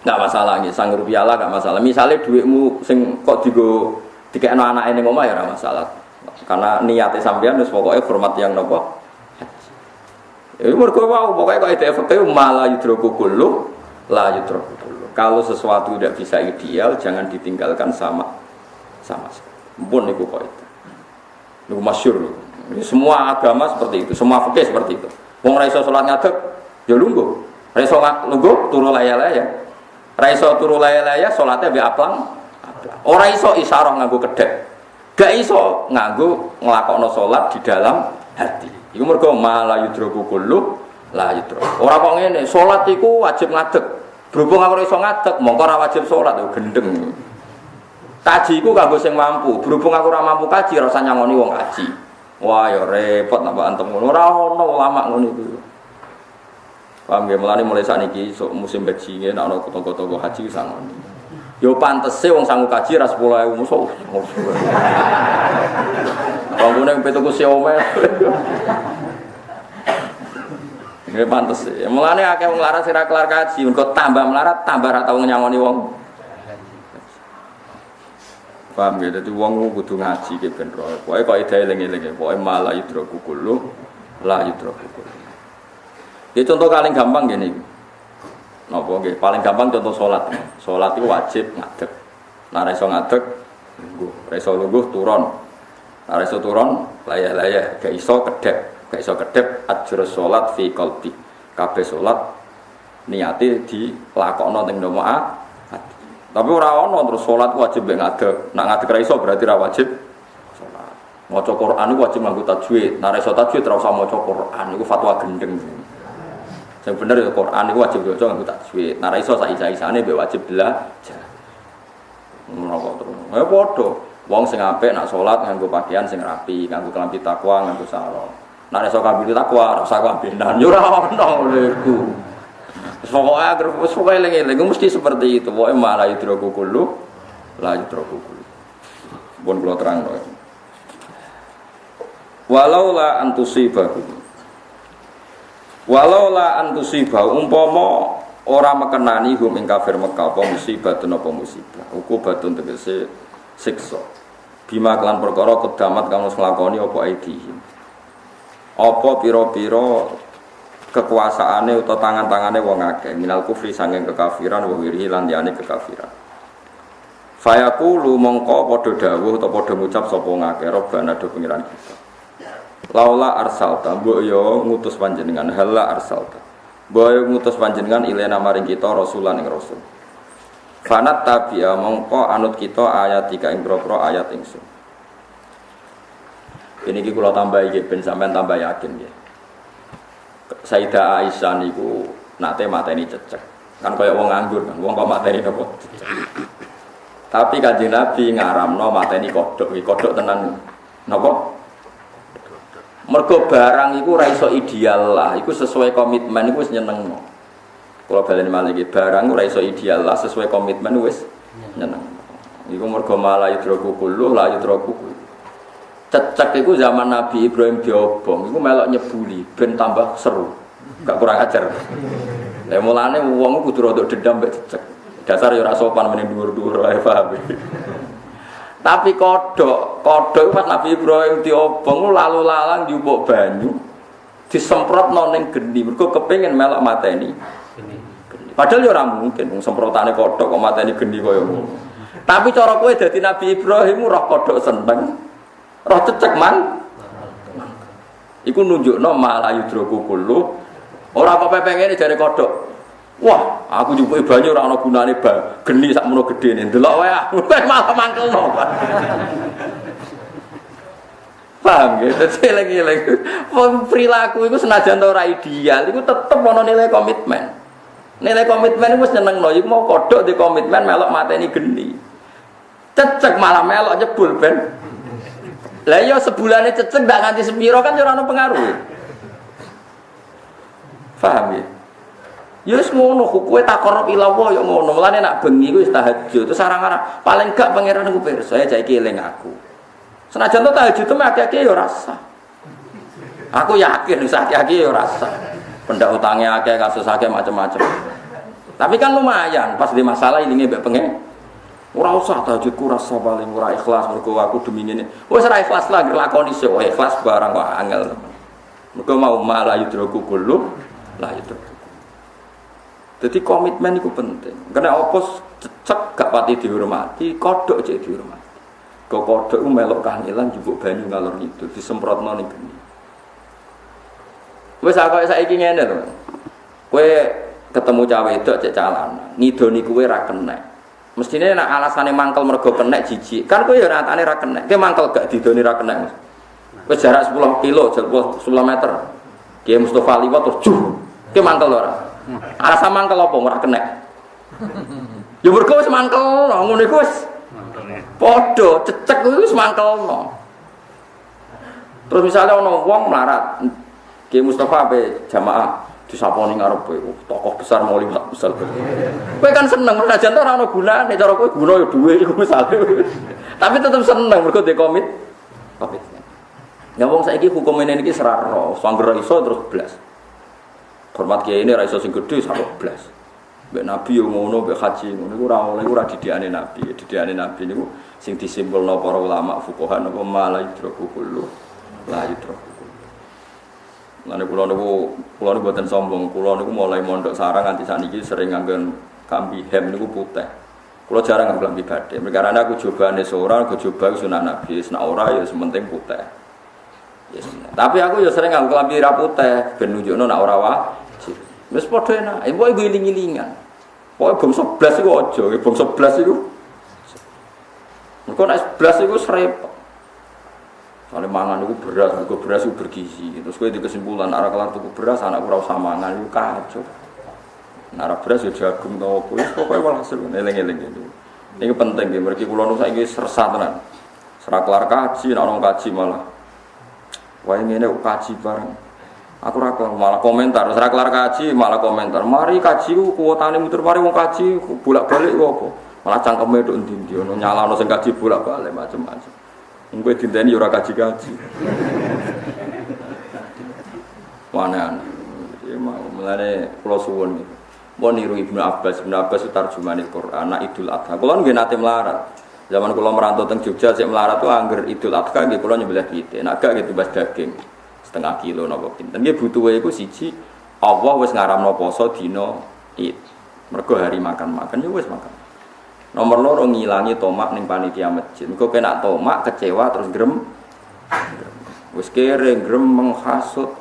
Enggak masalah nggih, sang rupiah lah enggak masalah. Misale dhuwitmu sing kok digo dikekno anake ning omah ya ora masalah. Karena niate sampean wis pokoke hormat yang napa? Haji. Mergo wae pokoke kok efeke malah yudroku kullu la yudroku kullu. Kalau sesuatu tidak bisa ideal jangan ditinggalkan sama sekali. Mumpun niku kok itu. Niku masyhur. Semua agama seperti itu, semua fikih seperti itu. Wong ra iso salat ngadeg ya lungguh. Ra iso lungguh turu laya-laya. Ra iso turu laya-laya salate mbek aplang. Ora iso isyarah nganggo kedhek. Gak iso nganggo nglakokno salat di dalam hati. Iku mergo mala yudroku kullu la yudrok. Ora kok ngene, salat iku wajib ngadeg. Berhubung aku ora iso ngadeg, mongko ora wajib salat yo gendeng. Kaji iku kanggo sing mampu. Berhubung aku ora mampu kaji, ora usah nyangoni wong kaji. Wah ya repot nambah antem ngono. Ora ono ulama ngono iku. Paham nggih, mulane mulai sakniki musim haji nggih nek ana toko-toko haji sangoni. Yo pantese wong sanggup kaji ra 10.000 musuh. Bangunane petuku seome. Nggih pantes. Mulane akeh wong larat sira kelar kaji, engko tambah melarat tambah ra tau nyangoni wong. Paham ya, dadi wong kudu ngaji ki ben ro. Pokoke kok ide eling-eling, pokoke malah yudroku kullu la yudroku kullu. Ya contoh paling gampang gini. Napa nggih? Paling gampang contoh salat. Salat itu wajib ngadeg. Nek ora iso ngadeg, lungguh. Ora iso lungguh turun. Nek ora iso turun, laya-laya, gak iso kedhek. Gak iso kedhek ajrus salat fi qalbi. Kabeh salat niate dilakokno teng doa. Tapi ora ono terus salat wajib mek ngadeg. Nek ngadeg ra iso berarti ra wajib salat. Maca Quran iku wajib nganggo tajwid. Nek ora iso tajwid ora usah maca Quran. Iku fatwa gendeng. Sing bener ya Quran iku wajib diwaca nganggo tajwid. Nek ora iso sak isa-isane mbek wajib belajar. Ngono kok terus. Ya padha. Wong sing apik nek salat nganggo pakaian sing rapi, nganggo kelambi takwa, nganggo sarung. Nek iso kabeh takwa, ora usah kabenan. Ya ora ono iku. Pokoke agar pokoke eling-eling mesti seperti itu. Pokoke malah yudroku kullu la yudroku kullu. Pun kula terangno. Walaula antusibahu. Walaula antusibahu umpama ora mekenani hum ing kafir Mekah apa musibah apa musibah. Ukubatun tegese siksa. Bima kelan perkara kedamat kang wis nglakoni apa aidihim. Apa pira-pira kekuasaane utawa tangan-tangane wong akeh minal kufri sanging kekafiran wa wirihi lan liyane kekafiran. Fayaqulu mongko padha dawuh utawa padha ngucap sapa ngakeh robana do pengiran kita. Laula arsalta mbok yo ngutus panjenengan halla arsalta. Mbok yo ngutus panjenengan ilena maring kita rasulan ing rasul. Fanat tabi'a mongko anut kita ayat 3 ing boro ayat ingsun. Ini iki kula tambahi ben sampean tambah yakin nggih. Sayyidah Aisyah niku nate mateni cecek. Kan kaya wong nganggur kan, wong kok mateni napa cecek. Tapi Kanjeng Nabi ngaramno mateni kodhok, kodhok tenan napa? Mergo barang iku ora iso ideal lah, iku sesuai komitmen iku wis nyenengno. Kula baleni malih iki, barang ora iso ideal lah sesuai komitmen wis nyeneng. Iku mergo malah yudroku kullu la yudroku. Cecek iku zaman Nabi Ibrahim diobong, iku melok nyebuli ben tambah seru. Gak kurang ajar. Lah mulane wong kudu rada dendam mek cecek. Dasar ya ora sopan meneh dhuwur-dhuwur wae paham. Tapi kodhok pas Nabi Ibrahim diobong lalu lalang diupuk banyu disemprotno ning geni mergo kepengin melok mateni. Padahal ya ora mungkin wong semprotane kodhok kok mateni geni kaya ngono. Tapi cara kowe dadi Nabi Ibrahim roh kodhok seneng. Roh cecek man. Iku nunjukno malah yudroku kullu. Ora kok pepengene jare kodhok. Wah, aku njupuk banyu ora ana gunane geni sakmono gedene. Ndelok wae aku malah mangkelno. Paham nggih? Dadi eling-eling. Perilaku iku senajan ora ideal, iku tetep ana nilai komitmen. Nilai komitmen iku wis nyenengno, iku mau kodhok di komitmen melok mateni geni. Cecek malah melok nyebul ben. Lah iya sebulane cecek ndak nganti sepiro kan ora ono pengaruh. Paham ya? Ya wis ngono hukume takarrub ila Allah ya ngono. Mulane nak bengi ku wis tahajud. Terus arang-arang paling gak pangeran ku pirsa ya iki eling aku. Senajan to tahajud te akeh ya rasa. Aku yakin wis akeh ya rasa. Pendak utange akeh kasus akeh macam-macam. Tapi kan lumayan pas di masalah ini mbek pengen. Ora usah tahajudku rasa paling ora ikhlas mergo aku demi ngene. Wis ora ikhlas lah nglakoni sik ikhlas barang kok angel. Mergo mau malah yudroku kullu lah itu. Jadi komitmen itu penting. Karena opos cecek gak pati dihormati, kodok cek dihormati. Kok kodok itu melok kangelan jupuk banyu ngalor itu disemprotno ning geni. Wis saiki ngene lho. Kowe ketemu cawe wedok cek calon, ngidoni kowe ra kenek. Mestine nek alasane mangkel mergo kenek jijik. Kan kowe ya ratane ra kenek. Kowe mangkel gak didoni ra kenek. Wis jarak 10 kilo, 10 meter. Ki Mustofa liwat terus juh. Kowe mangkel ora? Alasan mangkel apa ora kenek? Ya mergo wis mangkel, ngono iku wis. Padha cecek kuwi wis mangkelno. Terus misalnya ana wong melarat, Ki Mustofa ape jamaah disaponi ngarepe tokoh besar muli besar. Kowe kan seneng senajan ora ana gunane, cara kowe guna ya dhuwit iku misale. Tapi tetep seneng mergo dhe komit. Ya wong saiki hukum ini iki seraro, sangger iso terus blas. Hormat kiai ini ra iso sing gedhe sampe blas. Mbek Nabi yo ngono, mbek haji ngono iku ora oleh ora didikane Nabi. Didikane Nabi niku sing disimpulno para ulama fuqaha napa malah yudroku kullu la yudroku. Lane kula niku mboten sombong, kula niku mulai mondok sarang nganti sakniki sering nganggen kambi hem niku putih. Kula jarang nganggo kambi bathik. Perkara aku cobane seorang, aku coba sunah Nabi, nek ora ya sementing putih. Yes, tapi aku ya sering nganggo kambi ra putih ben nunjukno nek ora wajib. Wis padha enak, mbok iku iling-ilingan. Pokoke bangsa blas iku aja, bangsa blas iku. Engko nek blas iku repot. Soale mangan iku beras iku bergizi. Terus kowe di kesimpulan arek kelar tuku beras anak ora usah mangan iku kacau. Nek beras ya jagung to opo wis pokoke walhasil eling-eling itu. Ini penting nggih mergi kula nu saiki sersat tenan. Serak kelar kaji nek orang kaji malah wae ngene kaji bareng. Aku ora malah komentar, ora kelar kaji malah komentar. Mari kaji ku kuotane muter mari wong kaji bolak-balik kok apa. Malah cangkeme tok ndi-ndi ono nyalano sing kaji bolak-balik macam-macam. Engko dinteni ora kaji-kaji. Wanan. Ya mau mulane kula suwun iki. Mun niru Ibnu Abbas itu tarjumanil Quran, Idul Adha. Kula nggih nate melarat. Zaman kula merantau teng Jogja sik melarat tuh angger Idul Adha nggih kula nyembelih pitik. Nek gak gitu bas daging. Setengah kilo napa pinten nggih butuhe iku siji Allah wis ngaramno poso dina Id. Mergo hari makan-makan ya wis makan. Nomor loro ngilangi tomak ning panitia masjid. Engko kena tomak kecewa terus grem. Wis kere grem menghasut.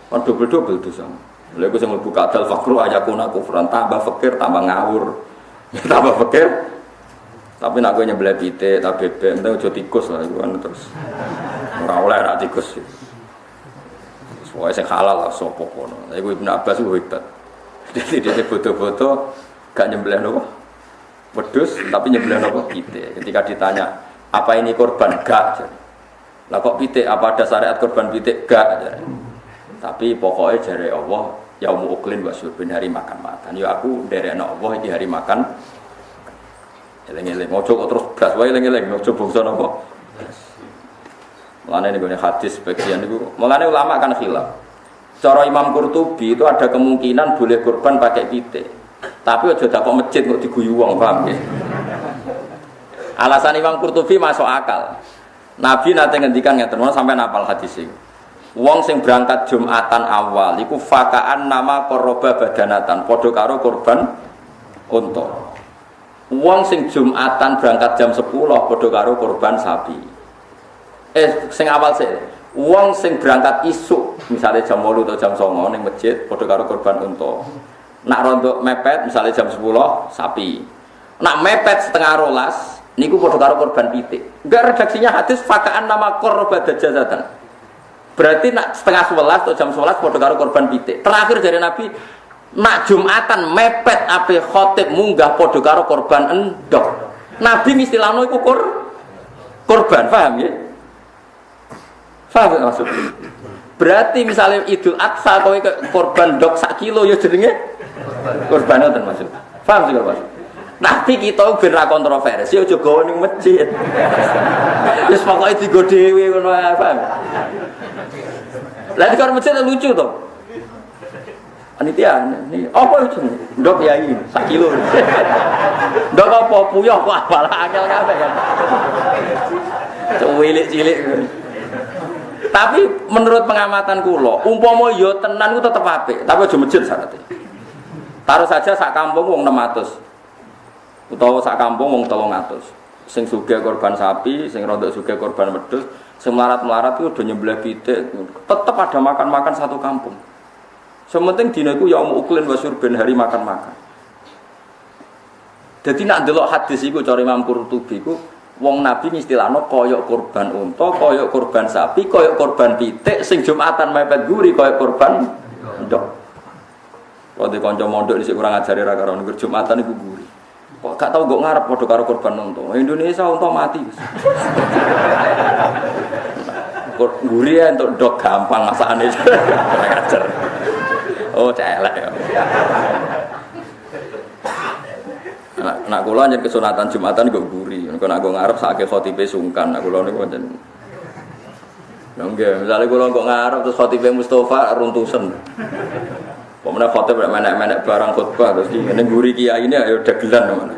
Kan double-double dosa. Lha iku sing mlebu kadal fakru ayakuna kufran tambah fakir tambah ngawur. Tambah fakir. Tapi nek kowe nyembelih pitik ta bebek entek aja tikus lah iku kan terus. Ora oleh rak tikus. Soale sing halal lah sapa kono. Iku Ibnu Abbas ku hebat. Jadi dia foto-foto gak nyembelih nopo? Wedhus tapi nyembelih nopo pitik. Ketika ditanya, "Apa ini korban?" Gak. Lah kok pitik? Apa ada syariat korban pitik? Gak. Tapi pokoknya jare Allah, yaumu uklin wa syurbin hari makan-makan. Ya aku nderekno Allah iki hari makan. Eling-eling ojo kok terus blas wae eling-eling ojo bangsa napa. Mulane ning hadis bagian niku, mulane ulama kan khilaf. Cara Imam Qurtubi itu ada kemungkinan boleh kurban pakai pitik. Tapi aja dakok masjid kok diguyu wong, paham nggih. Alasan Imam Qurtubi masuk akal. Nabi nate ngendikan ngeten, sampai nafal hadis iki. Wong sing berangkat Jumatan awal iku fakaan nama qoroba badanatan, padha karo kurban unta. Wong sing Jumatan berangkat jam 10 padha karo kurban sapi. Sing awal sih, wong sing berangkat isuk, misalnya jam 8 atau jam 9 ning masjid, padha karo kurban unta. Nak rontok mepet, misalnya jam 10 sapi. Nak mepet setengah rolas, niku padha karo kurban pitik. Enggak redaksinya hadis fakaan nama qoroba dajazatan. Berarti nak setengah 11 atau jam 11 padha karo kurban pitik. Terakhir dari Nabi, nak Jumatan mepet ape khotib munggah padha karo kurban endok. Nabi mistilano iku kurban, paham ya? Paham maksudnya? Berarti misalnya Idul Adha kowe korban dok sak kilo ya jenenge korban ngoten maksud. Paham juga Mas? Tapi kita ben ra kontroversi aja gawe ning masjid. Wis pokoke digo dhewe ngono ae, paham? Lah di kamar masjid lucu to. Panitia ini apa itu? Ndok yai, 1 kilo. Ndok apa puyuh kok malah angel kabeh kan. Cilik-cilik. Tapi menurut pengamatan kula, umpama ya tenan ku tetep apik, tapi aja masjid syaratnya. Taruh saja sak kampung wong 600. Utawa sak kampung wong 300. Sing sugih korban sapi, sing rodok sugih korban wedhus, sing melarat-melarat itu udah nyembelih pitik, tetep ada makan-makan satu kampung. Sementing dina iku yaum uklin wa syurben, hari makan-makan. Jadi nak ndelok hadis iku cara Imam Qurtubi iku wong Nabi ngistilahno koyok korban unta, koyok korban sapi, koyok korban pitik, sing Jumatan mepet guri koyok korban ndok. Kalau di kanca mondok dhisik kurang ajare ra karo ngger Jumatan iku guri. Kok gak tau kok ngarep padha karo korban unta. Indonesia unta mati wis. Kok guri entuk ndok gampang masakane. Kurang ajar. Oh, celek ya. Nak kula nyen kesunatan Jumatan kok guri. Nek nak go ngarep sakake khotibe sungkan. Nak kula niku njen. Lha nggih, misale kula kok ngarep terus khotibe Mustofa runtusen. Pemene khotib menek-menek barang khutbah terus ngene guri kiai ini ayo dagelan mana.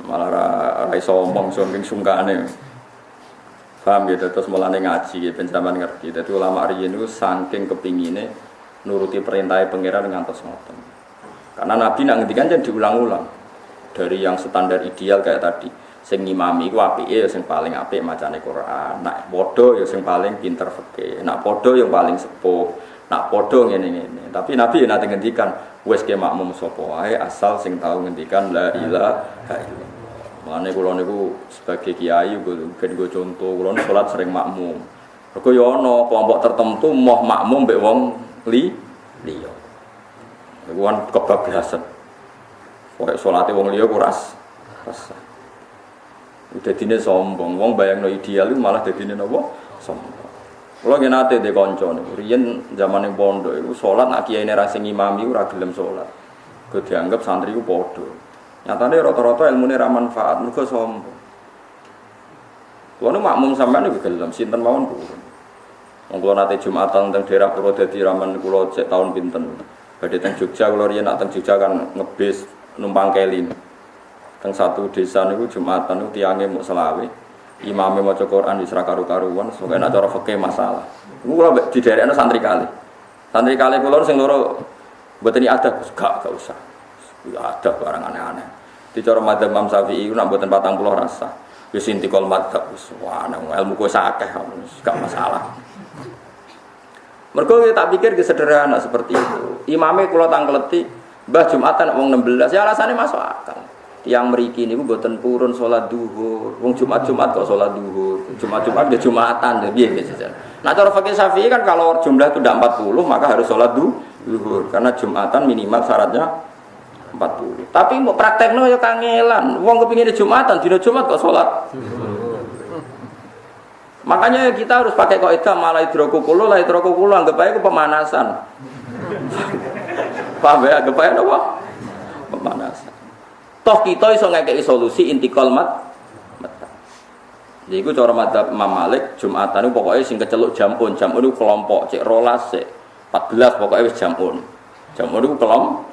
Malah ra iso omong saking sungkane. Paham ya terus mulane ngaji ben sampean ngerti. Dadi ulama riyen niku saking kepingine nuruti perintah pangeran ngantos ngoten. Karena Nabi nak ngendikan jan diulang-ulang. Dari yang standar ideal kayak tadi, sing ngimami iku apike ya sing paling apik macane Quran. Nak padha ya sing paling pinter fikih. Nak padha yang paling sepuh. Nak padha ngene-ngene. Tapi Nabi ya nate ngendikan wis ke makmum sapa wae asal sing tau ngendikan la ilaha illallah. Mane kula niku sebagai kiai ben go contoh kula salat sering makmum. Mergo ya ana kelompok tertentu moh makmum mbek wong liya. Iku kan kebablasan. Pokoke salate wong liya ku ras. Dadine sombong. Wong bayangno ideal iku malah dadine napa? Sombong. Kula nggih nate de kanca niku. Riyen zamane pondok iku salat nek kiyaine ra sing imami ora gelem salat. Kok dianggap santri ku padha. Nyatane rata-rata ilmune ra manfaat, mergo sombong. Kuwi makmum sampean niku gelem sinten mawon purun. Wong kula nate Jumatan teng daerah Purwodadi ramen kula cek taun pinten. Badhe teng Jogja kula riyen nak teng Jogja kan ngebis numpang kelin. Teng satu desa niku Jumatan niku tiange muk selawe. Imame maca Quran wis ra karu-karuan, sok enak cara fikih masalah. Niku kula di daerahna santri kali. Santri kali kula sing loro mboten ada gak usah. Ya ada barang aneh-aneh. Di cara madzhab Imam Syafi'i nak mboten 40 rasa. Wis intikal madzhab wis wah ilmu ku sakeh gak masalah. Mergo tak pikir sederhana seperti itu. Imame kula tangkleti, Mbah Jumatan wong 16, ya alasane masuk akal. Yang mriki niku mboten purun salat zuhur. Wong Jumat kok salat zuhur. Jumat-Jumat ya Jumatan ya piye saja. Nah cara fikih Syafi'i kan kalau jumlah itu tidak 40 maka harus salat zuhur karena Jumatan minimal syaratnya 40. Tapi mau praktekno ya kangelan. Wong kepingin Jumatan, dina Jumat kok salat zuhur. Makanya kita harus pakai kaidah malah hidrokukulu, lah hidrokukulu anggap aja pemanasan. Paham ya? Anggap aja apa? Pemanasan. Toh kita iso ngekeki solusi intikal mata. Jadi itu cara madzhab Imam Malik Jumatan itu pokoknya sing keceluk jamun itu kelompok cek rolas cek 14 pokoknya wis jamun itu kelompok.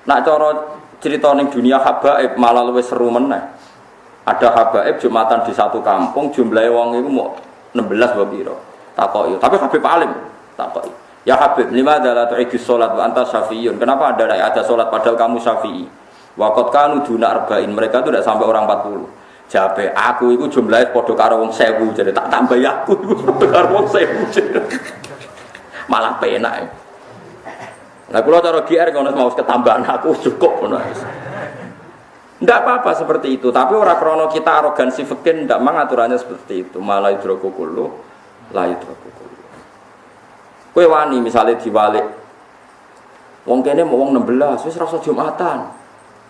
Nak cara cerita ning dunia habaib malah luwih seru meneh. Ada habaib Jumatan di satu kampung jumlahe wong iku mau 16 apa piro. Takoki. Tapi Habib alim takoki. Ya Habib, lima adalah tu'idus sholat wa anta syafi'iyun. Kenapa ada sholat padahal kamu syafi'i? Waqad kanu duna arba'in. Mereka itu tidak sampai orang 40. Jabe, aku itu jumlahnya podo karo wong 1000. Jadi tak tambah ya aku itu podo karo wong 1000. Malah penak ya. Nah kalau cara GR kalau mau ketambahan aku cukup. Tidak apa-apa seperti itu. Tapi orang krono kita arogansi fikih tidak mengaturannya seperti itu. Malah hidrokukulu, la hidrokukulu. Kowe wani misale diwalik. Wong kene mau wong 16 wis rasa Jumatan.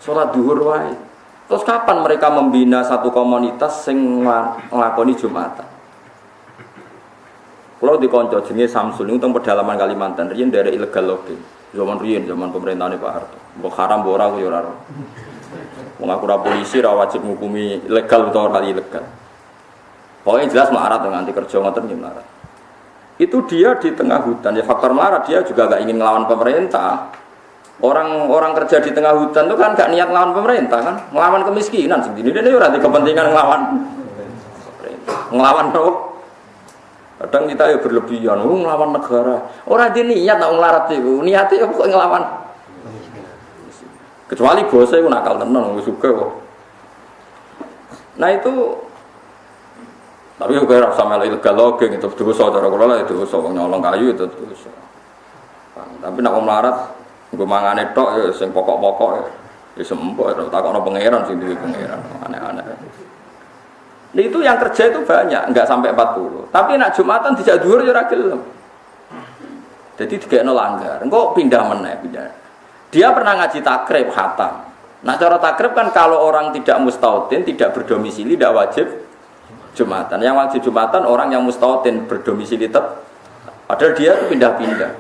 Salat zuhur wae. Terus kapan mereka membina satu komunitas sing nglakoni Jumatan? Kalau di kanca jenenge Samsul niku teng pedalaman Kalimantan, riyen daerah ilegal loge. Zaman riyen, zaman pemerintahane Pak Harto. Mbok haram mbok ora yo ora. Wong aku ora polisi ora wajib ngukumi legal utawa ora ilegal. Pokoke jelas melarat nganti kerja ngoten yo melarat. Itu dia di tengah hutan, ya faktor melarat, dia juga gak ingin ngelawan pemerintah. Orang kerja di tengah hutan itu kan gak niat ngelawan pemerintah kan, ngelawan kemiskinan sendiri. Dia ora di kepentingan ngelawan apa? Kadang kita ya berlebihan, ngelawan negara. Orang di niat nak ngelarat itu, niatnya kok ngelawan. Kecuali bosnya itu nakal tenan, suka kok. Nah itu, tapi juga rasa melo ilegal logeng itu dosa cara kula itu dosa nyolong kayu itu dosa. Tapi nak melarat, gue mangane tok ya sing pokok-pokok ya sempo takokno pangeran sing duwe pangeran aneh-aneh. Nah, itu yang kerja itu banyak, enggak sampai 40. Tapi nak Jumatan dijak dhuwur ya ora gelem. Jadi dikekno langgar. Engko pindah meneh, pindah. Dia pernah ngaji takrib khatam. Nah, cara takrib kan kalau orang tidak mustautin, tidak berdomisili, tidak wajib Jumatan. Yang wajib Jumatan orang yang mustautin berdomisili tetap. Padahal dia itu pindah-pindah.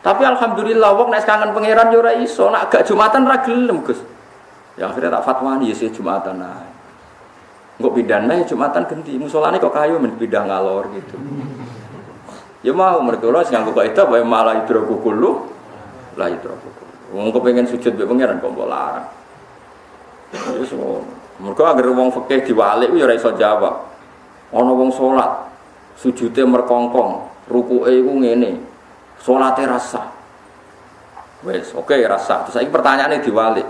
Tapi alhamdulillah wong nek kangen pangeran yo ora iso, nek gak Jumatan ra gelem, Gus. Ya akhirnya tak fatwani ya Jumatan ae. Engko pindahne Jumatan genti, musolane kok kayu men pindah ngalor gitu. Ya mau mereka lho sing nganggo kaidah wae malah idroku kullu la idroku. Wong kepengin sujud mbek pangeran kok mbok larang. Wis ngono. Mergo agar wong fikih diwalik ya ora iso jawab. Ana wong salat sujude merkongkong, rukuke iku ngene. Salate rasa. Wis, oke rasa. Terus saiki pertanyaane diwalik.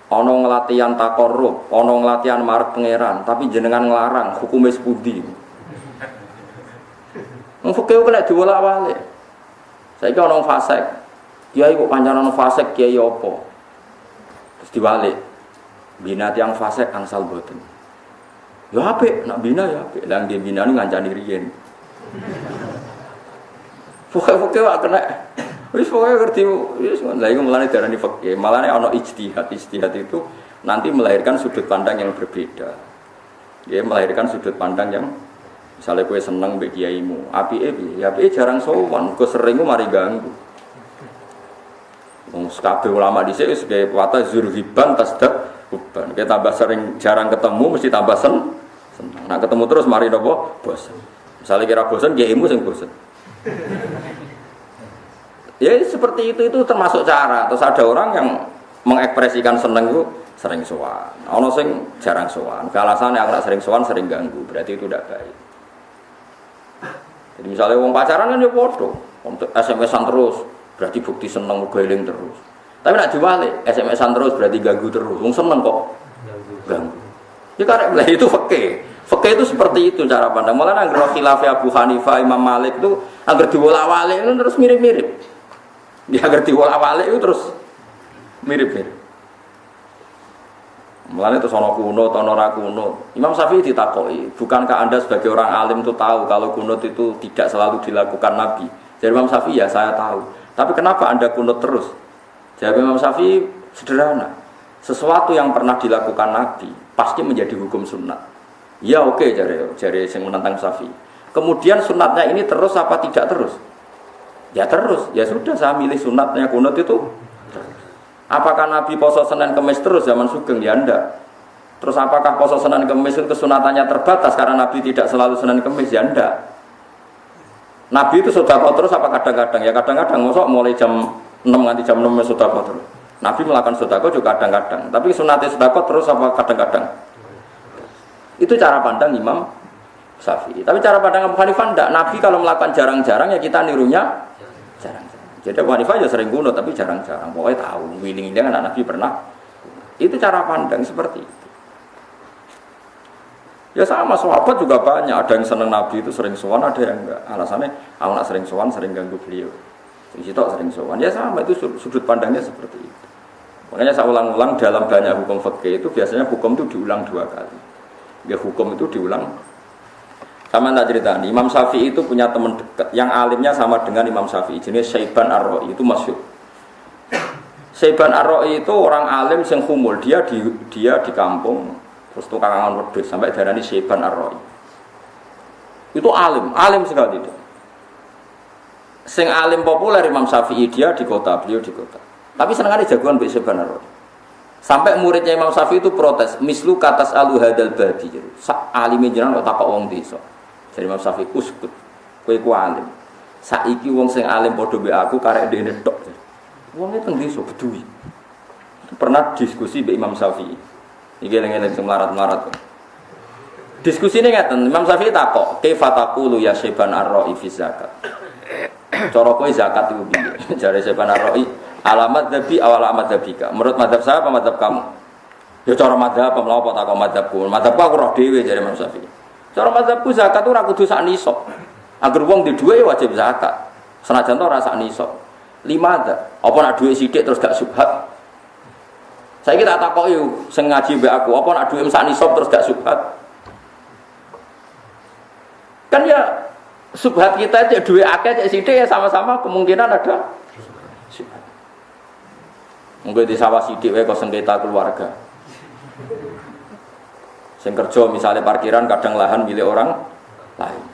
Ana nglatihan takarrub, ana nglatihan marep pangeran, tapi jenengan nglarang, hukume sepundi? Wong fikih kok diwolak-walik. Saiki ana wong fasik. Kiai kok pancen ana fasik, kiai apa? Terus diwalik. Bina tiyang fasik angsal boten. Ya apik, nak bina ya apik. Lah nggih bina niku ngancani riyen. Fikih wae kena. Wis pokoke ngerti wis lha iku mulane darani fikih. Malane ana ijtihad. Ijtihad itu nanti melahirkan sudut pandang yang berbeda. Ya melahirkan sudut pandang yang misalnya kowe seneng mbek kiaimu, apike piye? Ya apike jarang sowan, kok sering mari ganggu. Wong kabeh ulama dhisik wis gawe wata zurhiban tasdak uban. Kita tambah sering jarang ketemu mesti tambah seneng. Nah ketemu terus mari napa? Bosen. Misalnya kira bosen kiaimu sing bosen. Ya seperti itu termasuk cara. Terus ada orang yang mengekspresikan seneng itu sering sowan. Ono sing jarang sowan. Alasannya aku sering sowan sering ganggu. Berarti itu tidak baik. Jadi misalnya wong pacaran kan ya padha. Untuk SMS-an terus berarti bukti seneng geling terus. Tapi nek diwalik SMS-an terus berarti ganggu terus. Wong seneng kok ganggu. Ya karek itu fikih. Fikih itu seperti itu cara pandang. Malah nang khilaf Abu Hanifah, Imam Malik itu agar diwolak-walik itu terus mirip-mirip. Dia agar diwolak-walik itu terus mirip-mirip. Mulane terus ana kunut, ana ora kunut. Imam Syafi'i ditakoki, "Bukankah Anda sebagai orang alim itu tahu kalau kunut itu tidak selalu dilakukan Nabi?" Jadi Imam Syafi'i, "Ya, saya tahu. Tapi kenapa Anda kunut terus?" Jawab Imam Syafi'i sederhana. Sesuatu yang pernah dilakukan Nabi pasti menjadi hukum sunnat. Ya oke, jare sing menentang Syafi'i. Kemudian sunatnya ini terus apa tidak terus? Ya terus. Ya sudah saya milih sunatnya kunut itu. Apakah Nabi poso Senin Kemis terus zaman Sugeng? Ya enggak. Terus apakah poso Senin Kemis itu kesunatannya terbatas karena Nabi tidak selalu Senin Kemis? Ya enggak. Nabi itu sedekah terus apa kadang-kadang? Ya kadang-kadang mosok mulai jam 6 nganti jam 6 sedekah terus. Nabi melakukan sedekah juga kadang-kadang. Tapi sunatnya sedekah terus apa kadang-kadang? Itu cara pandang Imam Syafi'i. Tapi cara pandang Abu Hanifah enggak. Nabi kalau melakukan jarang-jarang ya kita nirunya jarang-jarang. Jadi Abu Hanifah ya sering kunut tapi jarang-jarang. Pokoknya tahu wiling-wiling anak Nabi pernah. Itu cara pandang seperti itu. Ya sama sahabat juga banyak. Ada yang senang Nabi itu sering sowan, ada yang enggak. Alasannya aku nak sering sowan sering ganggu beliau. Di situ sering sowan. Ya sama itu sudut pandangnya seperti itu. Makanya saya ulang-ulang dalam banyak hukum fikih itu biasanya hukum itu diulang 2 kali. Ya hukum itu diulang. Sama tak cerita nih, Imam Syafi'i itu punya teman dekat yang alimnya sama dengan Imam Syafi'i, jenis Syaiban Ar-Ra'i, itu masyhur. Syaiban Ar-Ra'i itu orang alim sing humul, dia di kampung terus tukang angon wedhus sampai darani Syaiban Ar-Ra'i. Itu alim sekali itu. Sing alim populer Imam Syafi'i dia di kota, beliau di kota. Tapi senengane jagoan mbek Syaiban Ar-Ra'i. Sampai muridnya Imam Syafi'i itu protes, mislu katas alu hadal badi. Sak alime jenengan kok takok wong desa. Jadi Imam Syafi'i uskut, kowe ku alim. Saiki wong sing alim padha mbek aku karek dene tok. Wong e teng desa Beduwi. Pernah diskusi mbek Imam Syafi'i. Iki eling-eling sing melarat-melarat. Diskusine ngaten, Imam Syafi'i takok, "Kaifa taqulu ya Syaiban ar-Ra'i fi zakat?" Cara kowe zakat iku piye? Jare Syaiban ar-Ra'i, alamat dzabi awal alamat dzabika. Menurut madzhab saya apa madzhab kamu? Ya cara madzhab apa mlaku tak kok madzhabku. Madzhabku aku roh dhewe jare Imam Syafi'i. Cara madzhabku zakat ora kudu sak nisab. Agar wong di dhuwit wajib zakat. Senajan to ora sak nisab. Limada, apa nak dhuwit sithik terus gak subhat? Saiki tak takoki sing ngaji mbek aku, apa nak dhuwit sak nisab terus gak subhat? Kan ya subhat kita cek duwe akeh cek sithik ya sama-sama kemungkinan ada subhat. Mungkin di sawah sithik wae kok sengketa keluarga. Sing kerja misalnya parkiran kadang lahan milik orang lain.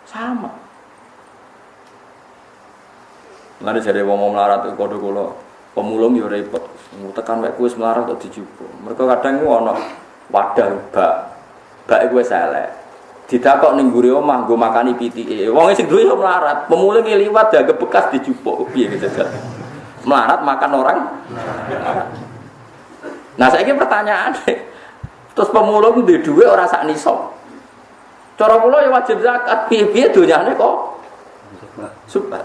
Sama. Lan jare wong melarat padha kula pemulung yo repot. Tekan wek kuwi melarat kok dijupuk. Mergo kadang ku ana wadah bak. Bak iku wis elek. Ditakok ning mburi omah nggo makani pitike. Wong sing duwe yo melarat, pemulung liwat daga bekas dijupuk. Piye gitu kan. Melarat makan orang. Nah, saiki pertanyaan. Terus pemulung duwe dhuwit ora sak nisab. Cara kula ya wajib zakat, piye-piye donyane kok subhat.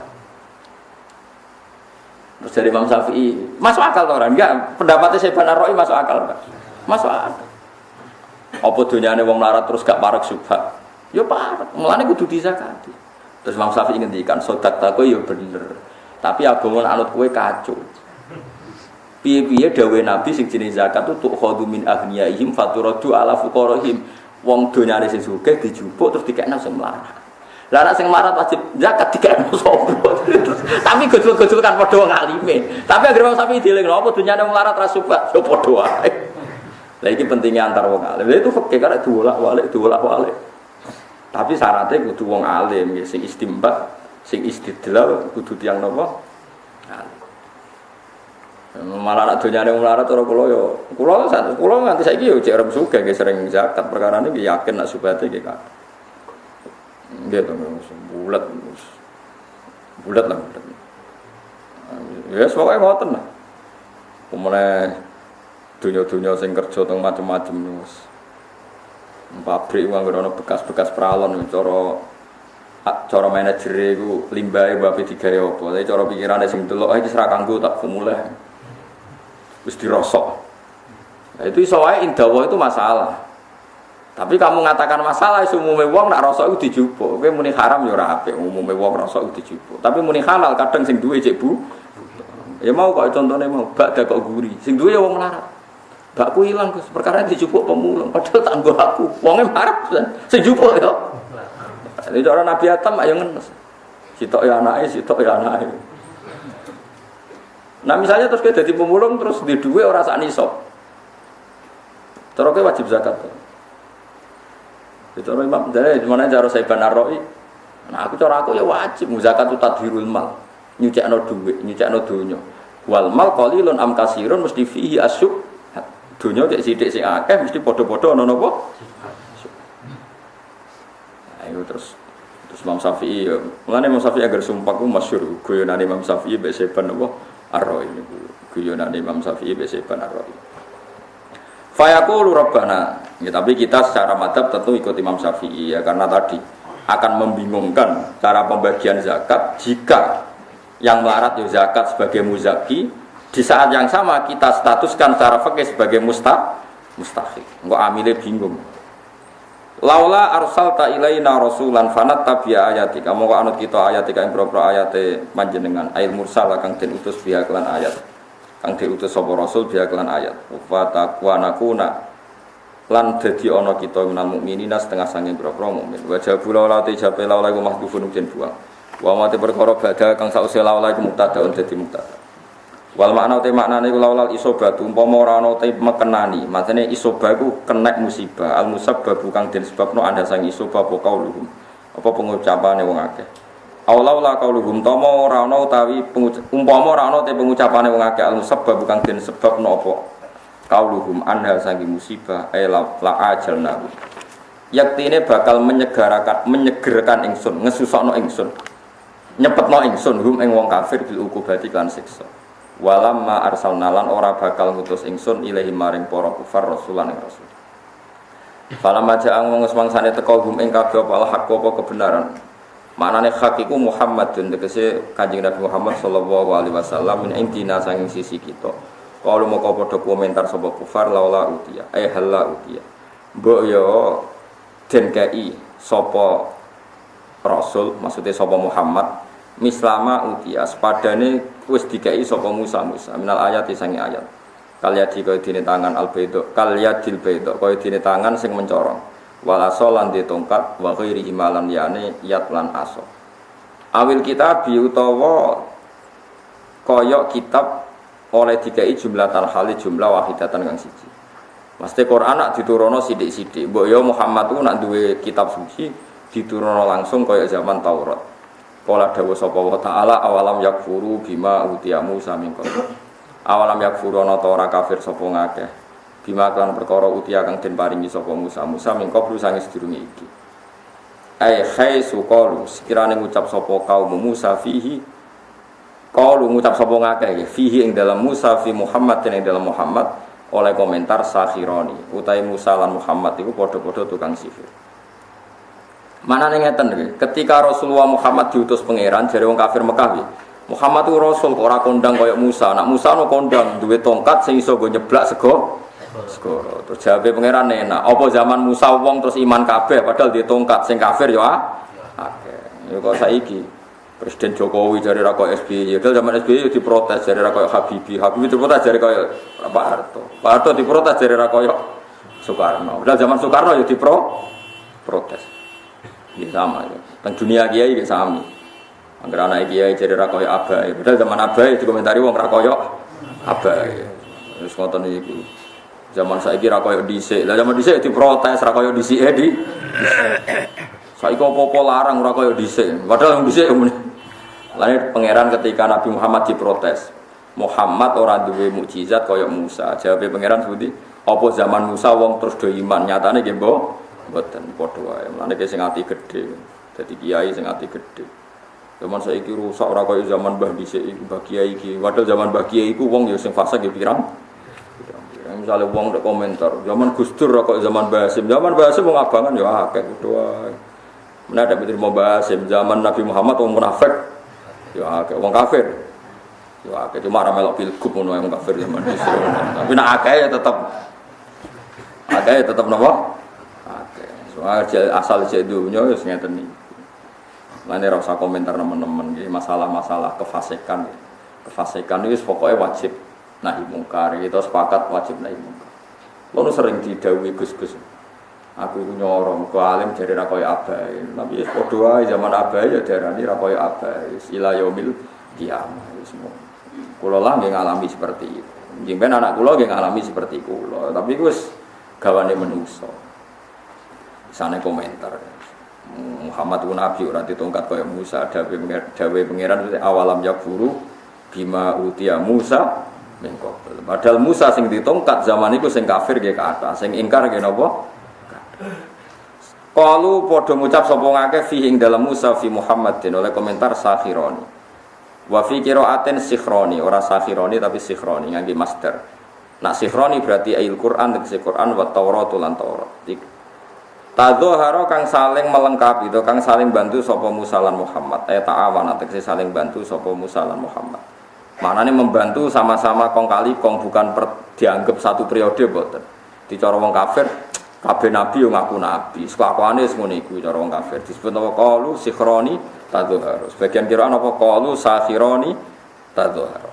Terus dari Imam Syafi'i, masuk akal to ora? Enggak, pendapatnya Syaiban ar-Ra'i masuk akal, Pak. Masuk akal. Apa donyane wong melarat terus gak parek subhat? Ya parek, mulane kudu dizakati. Terus Imam Syafi'i ngendikan, "Sodak tako ya bener. Tapi agama anut kowe kacau." Piye-piye dawuh Nabi sing jenenge zakat itu tukhadhu min aghniyaihim faturadu ala fuqarahim. Wong donyane sing sugih dijupuk terus dikekno sing melarat. Lah nek sing melarat wajib zakat dikekno sapa? Tapi gojol-gojol kan padha wong alime. Tapi agar wong sapi dilingno apa donyane wong melarat ra subhat yo padha wae. Lah iki pentingnya antar wong alim. Lha itu fikih karek diwolak-walik. Tapi syaratnya kudu wong alim sing istimbat, sing istidlal kudu tiyang napa? Alim. Malah nak donyane wong melarat ora kula nganti saiki yo cek arep sugih nggih sering zakat perkara niki yakin nak subhate nggih kan. Nggih to bulat lah. Ya pokoke ngoten lah. Pemene dunya-dunya sing kerja teng macam-macam wis. Pabrik wong ana bekas-bekas pralon cara manajere iku limbahe bape digawe apa. Tapi cara pikirane sing delok iki ora kanggo tak mulai. Wis dirosok. Nah, itu iso wae indawa itu masalah. Tapi kamu mengatakan masalah umume wong nak rosok iku dijupuk. Kowe muni haram ya ora apik umume wong rosok iku dijupuk. Tapi muni halal kadang sing duwe cek Bu. Ya mau kok contone mau bak dak kok guri. Sing duwe ya wong melarat. Bakku ilang Gus, perkara dijupuk pemulung padahal tak nggo aku. Wonge marep sing jupuk ya. Ini cara Nabi Adam ayo ngenes. Sitok ya anake, sitok ya anake. Nah misalnya terus kita jadi pemulung terus di duwe ora sak nisab. Terus kowe wajib zakat. Itu orang Imam dari mana cara Syaiban ar-Ra'i. Nah aku cara aku ya wajib zakat itu tadhirul mal. Nyucekno dhuwit, nyucekno donya. Wal mal qalilun am kasirun mesti fihi asyuk. Donya cek sithik sing akeh mesti padha-padha ana napa? Ayo terus Imam Syafi'i. Mulane Imam Syafi'i agar sumpah ku masyhur guyonane Imam Syafi'i mbek Syaiban apa? Ar-Ra'i niku guyonan Imam Syafi'i mbek Syaiban ar-Ra'i. Fa yaqulu rabbana. Ya, tapi kita secara madzhab tentu ikut Imam Syafi'i ya karena tadi akan membingungkan cara pembagian zakat jika yang melarat ya zakat sebagai muzaki di saat yang sama kita statuskan secara fikih sebagai mustahik. Engko amile bingung. Laula arsalta ilaina rasulan fanat tabi'a ayatika. Monggo anut kita ayatika ing propro ayate panjenengan ail mursal kang den utus biya kelan ayat. Kang diutus sapa rasul biya kelan ayat. Wa taqwanakuna lan dadi ana kita minal mukminina setengah sange propro mukmin. Wa jabula la tijabe laula iku mahdhufun den buang. Wa mate perkara badha kang sause laula iku mubtadaun dadi mubtada. Wal makna te maknane iku laulal isobah umpama ora ana te mekenani, maknane isobah iku kenek musibah, al musabbab kang den sebabno anda sang isobah apa kauluhum. Apa pengucapane wong akeh. Aulaula kauluhum tama ora ana utawi umpama ora ana te pengucapane wong akeh al musabbab kang den sebabno apa kauluhum anda sang musibah la ajalna. yaktine bakal menyegerkan ingsun, ngesusokno ingsun. Nyepetno ingsun hum ing wong kafir bil ukubati kan siksa. Walamma arsalna lan ora bakal ngutus ingsun ilahi maring para kufar rasulan ing rasul. Falamma ja'ang wong semangsane teka hum ing kabeh apa hak apa kebenaran. Maknane hak iku Muhammadun tegese Kanjeng Nabi Muhammad sallallahu alaihi wasallam min indina sanging sisi kita. Kalau moko padha komentar sapa kufar laula utia halla utia. Mbok yo den kai sapa rasul maksudnya sapa Muhammad mislama utia sepadane wis dikai sapa Musa minal ayat sangi ayat. Kalyadi kaya dene tangan albedo kalyadil bedo kaya dene tangan sing mencorong wal asolan di tongkat wa ghairi himalan yane yat lan aso awil kitab utawa kaya kitab oleh dikai jumlah tarhali jumlah wahidatan kang siji mesti Quran nak diturunno sithik-sithik mbok ya Muhammad ku nak duwe kitab suci diturunno langsung kaya zaman Taurat kala dawuh sapa wa taala awalam yakfuru bima utiya Musa min qabl awalam yakfuruna ta ora kafir sapa ngakeh bima kan perkara utia kang den paringi sapa Musa mingko sange sedurunge iki ai khaisu qalu sekirane ngucap sapa kaum Musa fihi qalu ngucap sapa ngakeh fihi ing dalam Musa fi Muhammad ing dalam Muhammad oleh komentar sakhironi utahe Musa lan Muhammad iku padha-padha tukang sihir manane ngeten ketika Rasulullah Muhammad diutus pangeran jare wong kafir Mekah Muhammad itu Rasul kok ora kondang kaya Musa. Nak Musa no kondang duwe tongkat sing iso go nyeblak segoro. Terus jawabe pangeran enak. Apa zaman Musa wong terus iman kabeh padahal di tongkat sing kafir ya akeh. Ya kok saiki Presiden Jokowi jare ra kaya SBY. Ya zaman SBY diprotes jare ra kaya Habibie. Habibie diprotes jare kaya Pak Harto. Pak Harto diprotes jare ra kaya Soekarno. Padahal zaman Soekarno ya protes. Ya sama ya. Teng dunia kiai ya sami. Angger anak kiai jadi ra koyo abae. Padahal zaman abae dikomentari wong ra koyo abae. Wis ngoten iki. Zaman saiki ra koyo dhisik. Lah zaman dhisik diprotes ra koyo dhisike di. Saiki apa-apa larang ora koyo dhisik. Padahal wong dhisik lan pangeran ketika Nabi Muhammad diprotes. Muhammad ora duwe mukjizat koyo Musa. Jawabe pangeran sepundi? Apa zaman Musa wong terus do iman? Nyatane nggih mboten padha wae. Mulane sing ati gedhe. Dadi kiai sing ati gedhe. Zaman saiki rusak ora kaya zaman Mbah dhisik iki, Mbah Kiai iki. Padahal zaman Mbah Kiai iku wong ya sing fasik ya pirang. Misale wong nek komentar, zaman Gus Dur ora kaya zaman Mbah Hasim. Zaman Mbah Hasim wong abangan ya akeh kudu wae. Menawa bener mau Mbah Hasim zaman Nabi Muhammad wong munafik ya akeh wong kafir. Ya akeh cuma ora melok pilgub ngono wong kafir zaman dhisik. Tapi nek akeh ya tetep napa? Akeh. Soal asal jek dunya wis ngeten iki. Lane ora usah komentar teman-teman iki masalah-masalah kefasikan. Kefasikan itu pokoknya wajib nahi mungkar. Kita sepakat wajib nahi mungkar. Lalu sering didhawuhi Gus-gus. Aku iku nyoro muga alim jare ra kaya abae. Tapi wis padha wae zaman abae ya diarani ra kaya abae. Ila yaumil qiyamah wis semua. Kula lah nggih ngalami seperti itu. Nggih anak kula nggih ngalami seperti kula. Tapi iku wis gawane menungso. Sane komentar. Muhammad itu nabi ora ditongkat kaya Musa dawe pangeran awalam yakfuru bima utia Musa mengko padahal Musa sing ditongkat zaman iku sing kafir nggih kathah sing ingkar nggih napa qalu padha ngucap sapa ngakeh fi ing dalam Musa fi Muhammadin oleh komentar sakhironi wa fi qiraatin sikhroni ora sakhironi tapi sikhroni ngangge master nak sikhroni berarti ayat Quran tegese Quran wa Taurat lan Taurat tadzahara kang saling melengkapi itu kang saling bantu sapa Musa lan Muhammad ta'awana tegese saling bantu sapa Musa lan Muhammad maknane membantu sama-sama kong kali kong bukan dianggap satu periode boten dicara wong kafir kabeh nabi yo ngaku nabi sekakane wis ngene iku cara wong kafir disebut apa qalu sikhroni tadzahara sebagian kiraan apa qalu sakhironi tadzahara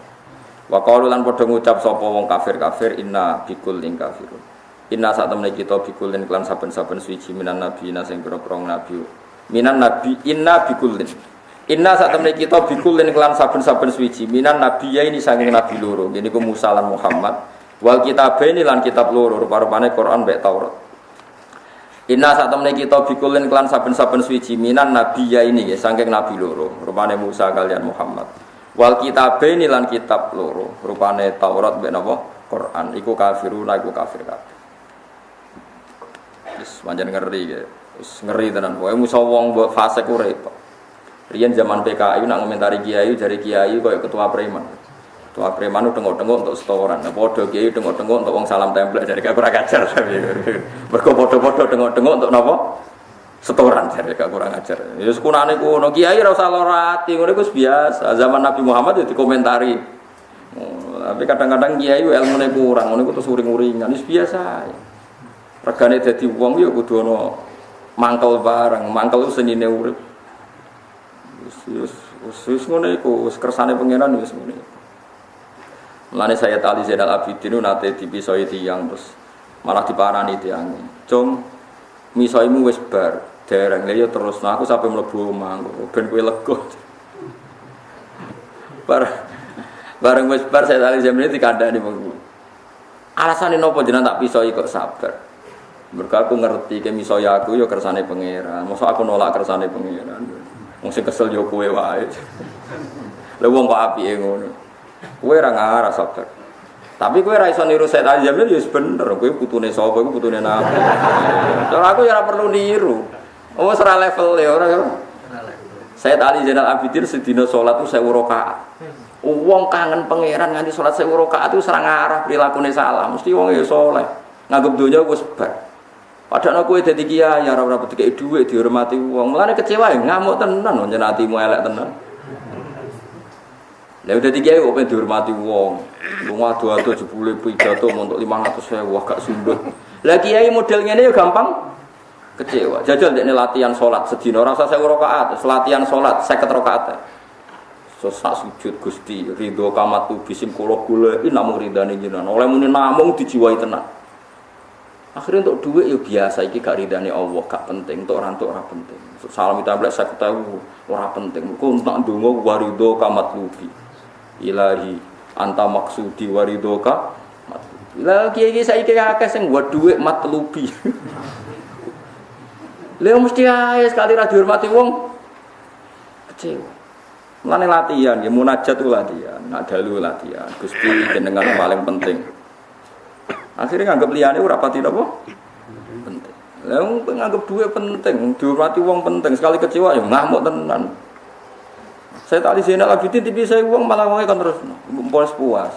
wa qalu lan padha ngucap sapa wong kafir inna bikul ing kafirun inna saat temen kita bikulin klan saben-saben suci minan nabi sing pira-pira nabi minan nabi inna bikulin inna saat temen kita bikulin klan saben-saben suci minan nabi ya ini saking nabi loro ngene ku Musa lan Muhammad wal kitabaini lan kitab loro rupa-rupane Quran mek Taurat inna saat temen kita bikulin klan saben-saben suci minan nabi ya ini saking nabi loro rupane Musa kalian Muhammad wal kitabaini lan kitab loro rupane Taurat mek napa Quran iku kafiruna iku kafir kabeh wis pancen ngeri ya. Wis ngeri tenan. Pokoke musa wong mbok fase ku repot. Riyen zaman PKI nak ngomentari kiai jare kiai koyo ketua preman. Ketua preman tengok-tengok untuk setoran. Nah padha kiai tengok-tengok untuk wong salam templek jare gak kurang ajar. Mergo padha-padha tengok-tengok untuk napa? Setoran jare gak kurang ajar. Ya sekunane kuno kiai ora usah lara ati, ngono iku biasa. Zaman Nabi Muhammad ya dikomentari. Tapi kadang-kadang kiai ilmune kurang, ngono iku terus uring-uringan, wis biasa. Regane dadi wong ya kudu ana mangkel bareng, mangkel senine urip. Wis ngono iku, wis kersane pangeran wis ngono. Mulane saya Ali Zainal Abidin nate dipisoi tiyang terus malah diparani tiyang. Cung misoimu wis bar, dereng lha ya terus nah aku sampe mlebu omah ben kowe lega. Bareng wis bar saya tali jam ini dikandani mengku. Alasane napa jenengan tak pisoi kok sabar. Mergo aku ngerti ke misoi aku ya kersane pangeran. Mosok aku nolak kersane pangeran. Wong sing kesel yo kowe wae. Lha wong kok apike ngono. Kowe ora ngarah sabar. Tapi kowe ora iso niru saya tali jam ya wis bener. Kowe putune sapa iku putune Nabi. Cara aku ya ora perlu niru. Wis ora level ya ora ya. Sayyid Ali Zainal Abidin sedina salat ku 1000 rakaat. Wong kangen pangeran nganti salat 1000 rakaat itu serang arah prilakune salah. Mesti wong ya saleh. Nganggep donya wis bar. Padahal kowe dadi kiai ora ora dikeki dhuwit dihormati wong. Mulane kecewa ngamuk tenan njen atimu elek tenan. Lah dadi kiai kok pengen dihormati wong. Lunga ado-ado jebule pidato montok 500.000 wah gak sundut. Lah kiai model ngene ya gampang kecewa. Jajal dekne latihan salat sedina ora usah 1000 rakaat, latihan salat 50 rakaat. Sak sujud Gusti ridho kamatu bisim kula goleki namung ridane jenengan. Oleh muni namung dijiwai tenan. Akhirnya untuk duit ya biasa iki gak ridane Allah, gak penting, untuk orang ora penting. Salam kita blek 50.000 ora penting. Ku tak ndonga waridho kamatlubi. Ilahi anta maksudi waridho ka matlubi. Lah kiye-kiye saiki akeh sing nggo duit matlubi. Lha mesti ae sekali ra dihormati wong kecewa. Mulane latihan, ya munajat itu latihan, nak dalu latihan. Gusti jenengan paling penting. Akhirnya nganggep liyane ora pati napa? Penting. Lah wong nganggep duwe penting, dihormati wong penting, sekali kecewa ya ngamuk tenan. Saya tadi Zainal Abidin dipisai wong malah wonge kon terus puas.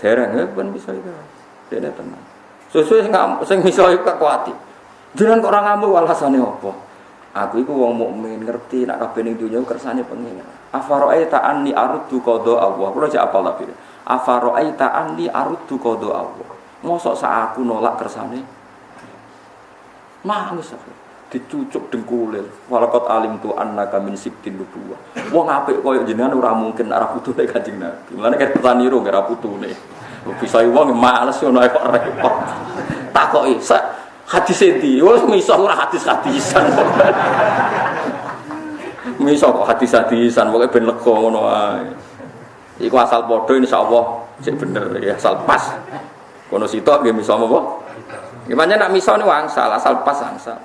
Dereng ya ben bisa itu. Dene tenan. Sesuai sing misoi kok kuati. Jenengan kok ora ngamuk alasane apa? Aku iku wong mukmin ngerti nak kabeh ning donya kersane pengen. Afara'aita anni aruddu qada Allah. Kulo aja apal tapi. Afara'aita anni aruddu qada Allah. Mosok sak aku nolak kersane. Nangis aku. Dicucuk dengkule. Walaqad alimtu annaka min sibtin nubuwah. Wong apik koyo jenengan ora mungkin arah putune Kanjeng Nabi. Mulane kaya petani ro ora putune. Bisa wong males ngono kok repot. Takoki hadis endi? Wes misah ora hadis-hadisan. Misah kok hadis-hadisan, pokoke ben lega ngono ae. Iku asal padha insyaallah sik bener ya, asal pas. Kono sitok nggih misah apa? Nggih pancen nak misah niku angsal, asal pas angsal.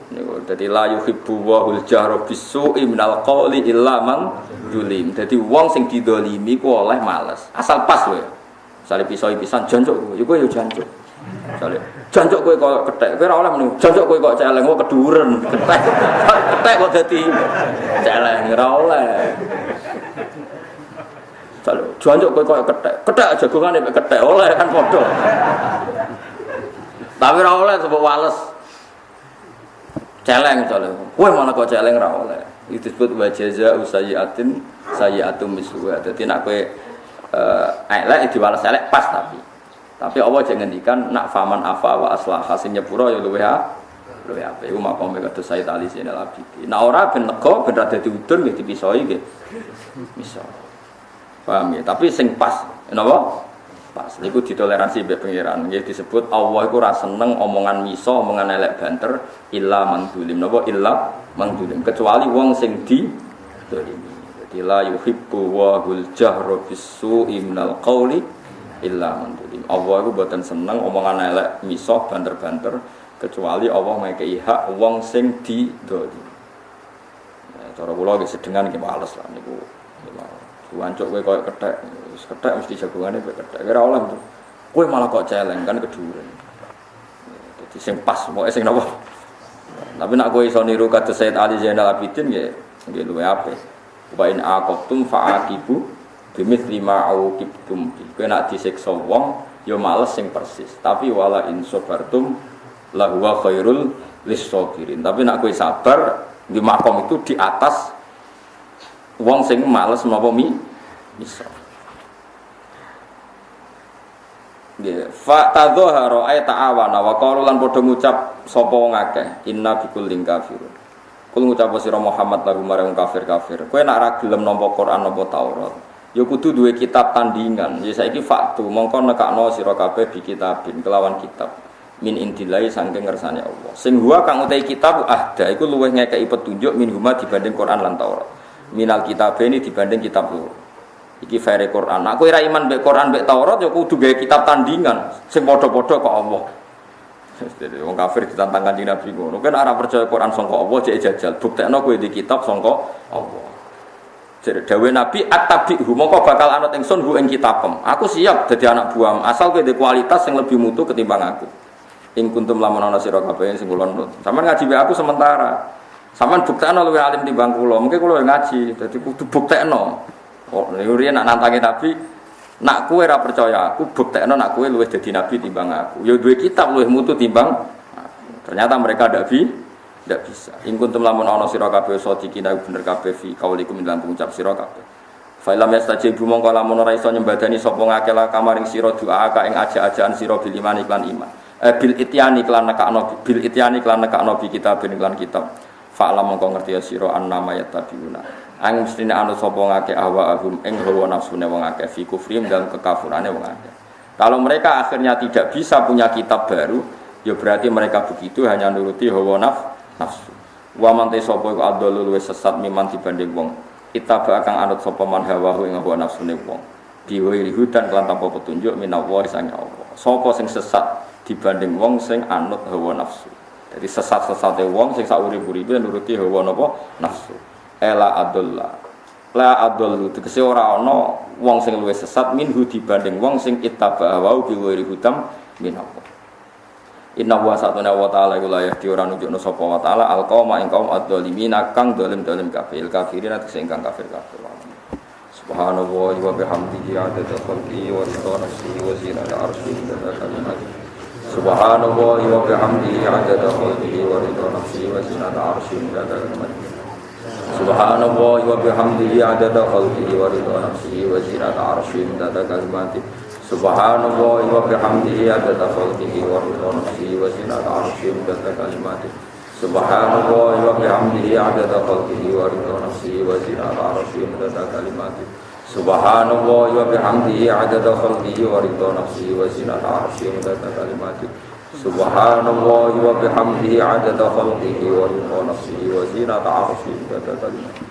Niku dadi la yuhibbu wahul jahra bisu'i minal qawli illa man zulim. Dadi wong sing didolimi ku oleh males. Asal pas wae. Sale pisau-pisan jancuk, yo kowe yo jancuk. Sale jancuk kowe kok kethek, kowe ora oleh muni. Jancuk kowe kok celeng kok keduren, kethek. Kethek kok dadi celeng ora oleh. Sale jancuk kowe kok kethek. Kethek jagongane mek kethek oleh kan padha. Tapi ora oleh sebab wales. Celeng sale. Kowe malah kok celeng ora oleh. Itu disebut wa jazaa'u sayyi'atin sayyi'atum misluha. Dadi nek kowe elek diwales elek pas tapi Allah jangan ngendikan nak faman afa wa aslah hasil nyepuro ya luwih apik iku makome kados Sayyid Ali Zainal Abidin. Nah ora ben nego ben ra dadi udun nggih dipisoi nggih. Misal. Paham ya? Tapi sing pas, napa? Pas. Niku ditoleransi mbek pangeran. Nggih disebut Allah iku ora seneng omongan miso, omongan elek banter illa man zulim. Napa illa man zulim. Kecuali wong sing dizalimi. La yuhibbu wahul jahra bisu'i minal qawli illa man zulim. Allah iku mboten seneng omongan elek misah banter-banter kecuali Allah ngekeki hak wong sing didolimi. Cara kula nggih sedengan nggih males lah niku. Wancuk kowe koyo kethek, wis kethek mesti jagongane kowe kethek. Ora oleh. Kowe malah kok celeng kan keduren. Sing pas pokoke sing napa. Tapi nak kowe iso niru kados Sayyid Ali Zainal Abidin nggih luwe apik. Wa in aqabtum fa'aqibu bimithli ma auqibtum. Kowe nak disiksa wong ya males sing persis. Tapi wala in sabartum la huwa khairul lis-sabirin. Tapi nak kowe sabar di makom itu di atas wong sing males napa misal. Nggih, fa tadzahara ay ta'awana wa qalu lan padha ngucap sapa wong akeh inna bikullin kafirun. Kul ngucap sira Muhammad lagu marang kafir-kafir. Kowe nek ora gelem nampa Quran nampa Taurat, ya kudu duwe kitab tandingan. Ya saiki faktu mongko nekakno sira kabeh bi kitabin kelawan kitab min indilai saking ngersane Allah. Sing huwa kang utahe kitab ahda iku luwih ngekeki petunjuk min huma dibanding Quran lan Taurat. Minal kitabeni dibanding kitab loro. Iki fere Quran. Aku ora iman mbek Quran mbek Taurat ya kudu gawe kitab tandingan sing padha-padha kok Allah. Jadi wong kafir ditantang Kanjeng Nabi ngono. Kan ora percaya Quran sangka Allah cek jajal. Buktekno kowe di kitab sangka Allah. Jadi dawuh Nabi at-tabi'hu mongko bakal anut ingsun hu ing kitabem. Aku siap dadi anak buam asal kowe duwe kualitas sing lebih mutu ketimbang aku. Ing kuntum lamun ana sira kabeh sing kula nurut. Sampeyan ngaji mbek aku sementara. Sampeyan buktekno luwih alim timbang kula. Mungkin kula ngaji dadi kudu buktekno. Oh, niku nak nantangi Nabi, nak kowe ora percaya aku, buktekno nak kowe luwih dadi nabi timbang aku. Ya duwe kitab luwih mutu timbang aku. Ternyata mereka ndak bisa. In kuntum lamun ana sira kabeh sadiqina bener kabeh fi kaulikum lan pengucap sira kabeh. Fa lam yastajibu mongko lamun ora iso nyembadani sapa ngakeh la kamaring sira doa ka ing aja-ajaan sira bil iman iklan iman. Bil ityani iklan nekakno bi kitab iklan kitab. Fa lam mongko ngerti sira annama yatabiuna. Ang mestine anu sapa ngake ahwaahum ing hawa nafsune wong akeh fi kufrim dalam kekafirane wong akeh. Kalau mereka akhirnya tidak bisa punya kitab baru, ya berarti mereka begitu hanya nuruti hawa nafsu. Wa man te sapa iku adol luwes sesat miman dibanding wong. Itaba kang anut sapa man hawahu ing hawa nafsune wong. Diwiri hudan kelan tanpa petunjuk minallahi sang Allah. Sapa sing sesat dibanding wong sing anut hawa nafsu. Jadi sesat-sesate wong sing sak urip-uripe nuruti hawa nafsu. La adollu tegese ora ana wong sing luwih sesat minhu dibanding wong sing ittaba wa bi ghairi hudam minallah. Inna wa satuna wa ta'ala iku la yahdi ora nunjukno sapa wa ta'ala alqauma ing kaum adzalimina kang dolim-dolim kafir kafirin tegese ingkang kafir-kafir. Subhanallah wa bihamdihi adada khalqi wa ridha nafsihi wa zinata arsyihi wa kalimatihi. Subhanallah wa bihamdihi adada khalqi wa ridha nafsihi wa zinata arsyihi wa kalimatihi. Subhanallah wa bihamdihi adada khalqihi wa ridha nafsihi wa zinata arsyihi wa kalimatihi. Subhanallah wa bihamdihi adada khalqihi wa ridha nafsihi wa zinata arsyihi wa kalimatihi. Subhanallah wa bihamdihi adada khalqihi wa ridha nafsihi wa zinata arsyihi wa kalimatihi. Subhanallah wa bihamdihi adada khalqihi wa ridha nafsihi wa zinata arsyihi wa kalimatihi. Subhanallah wa bihamdihi adada khalqihi wa ridha nafsihi wa zinata arsyihi wa kalimatihi.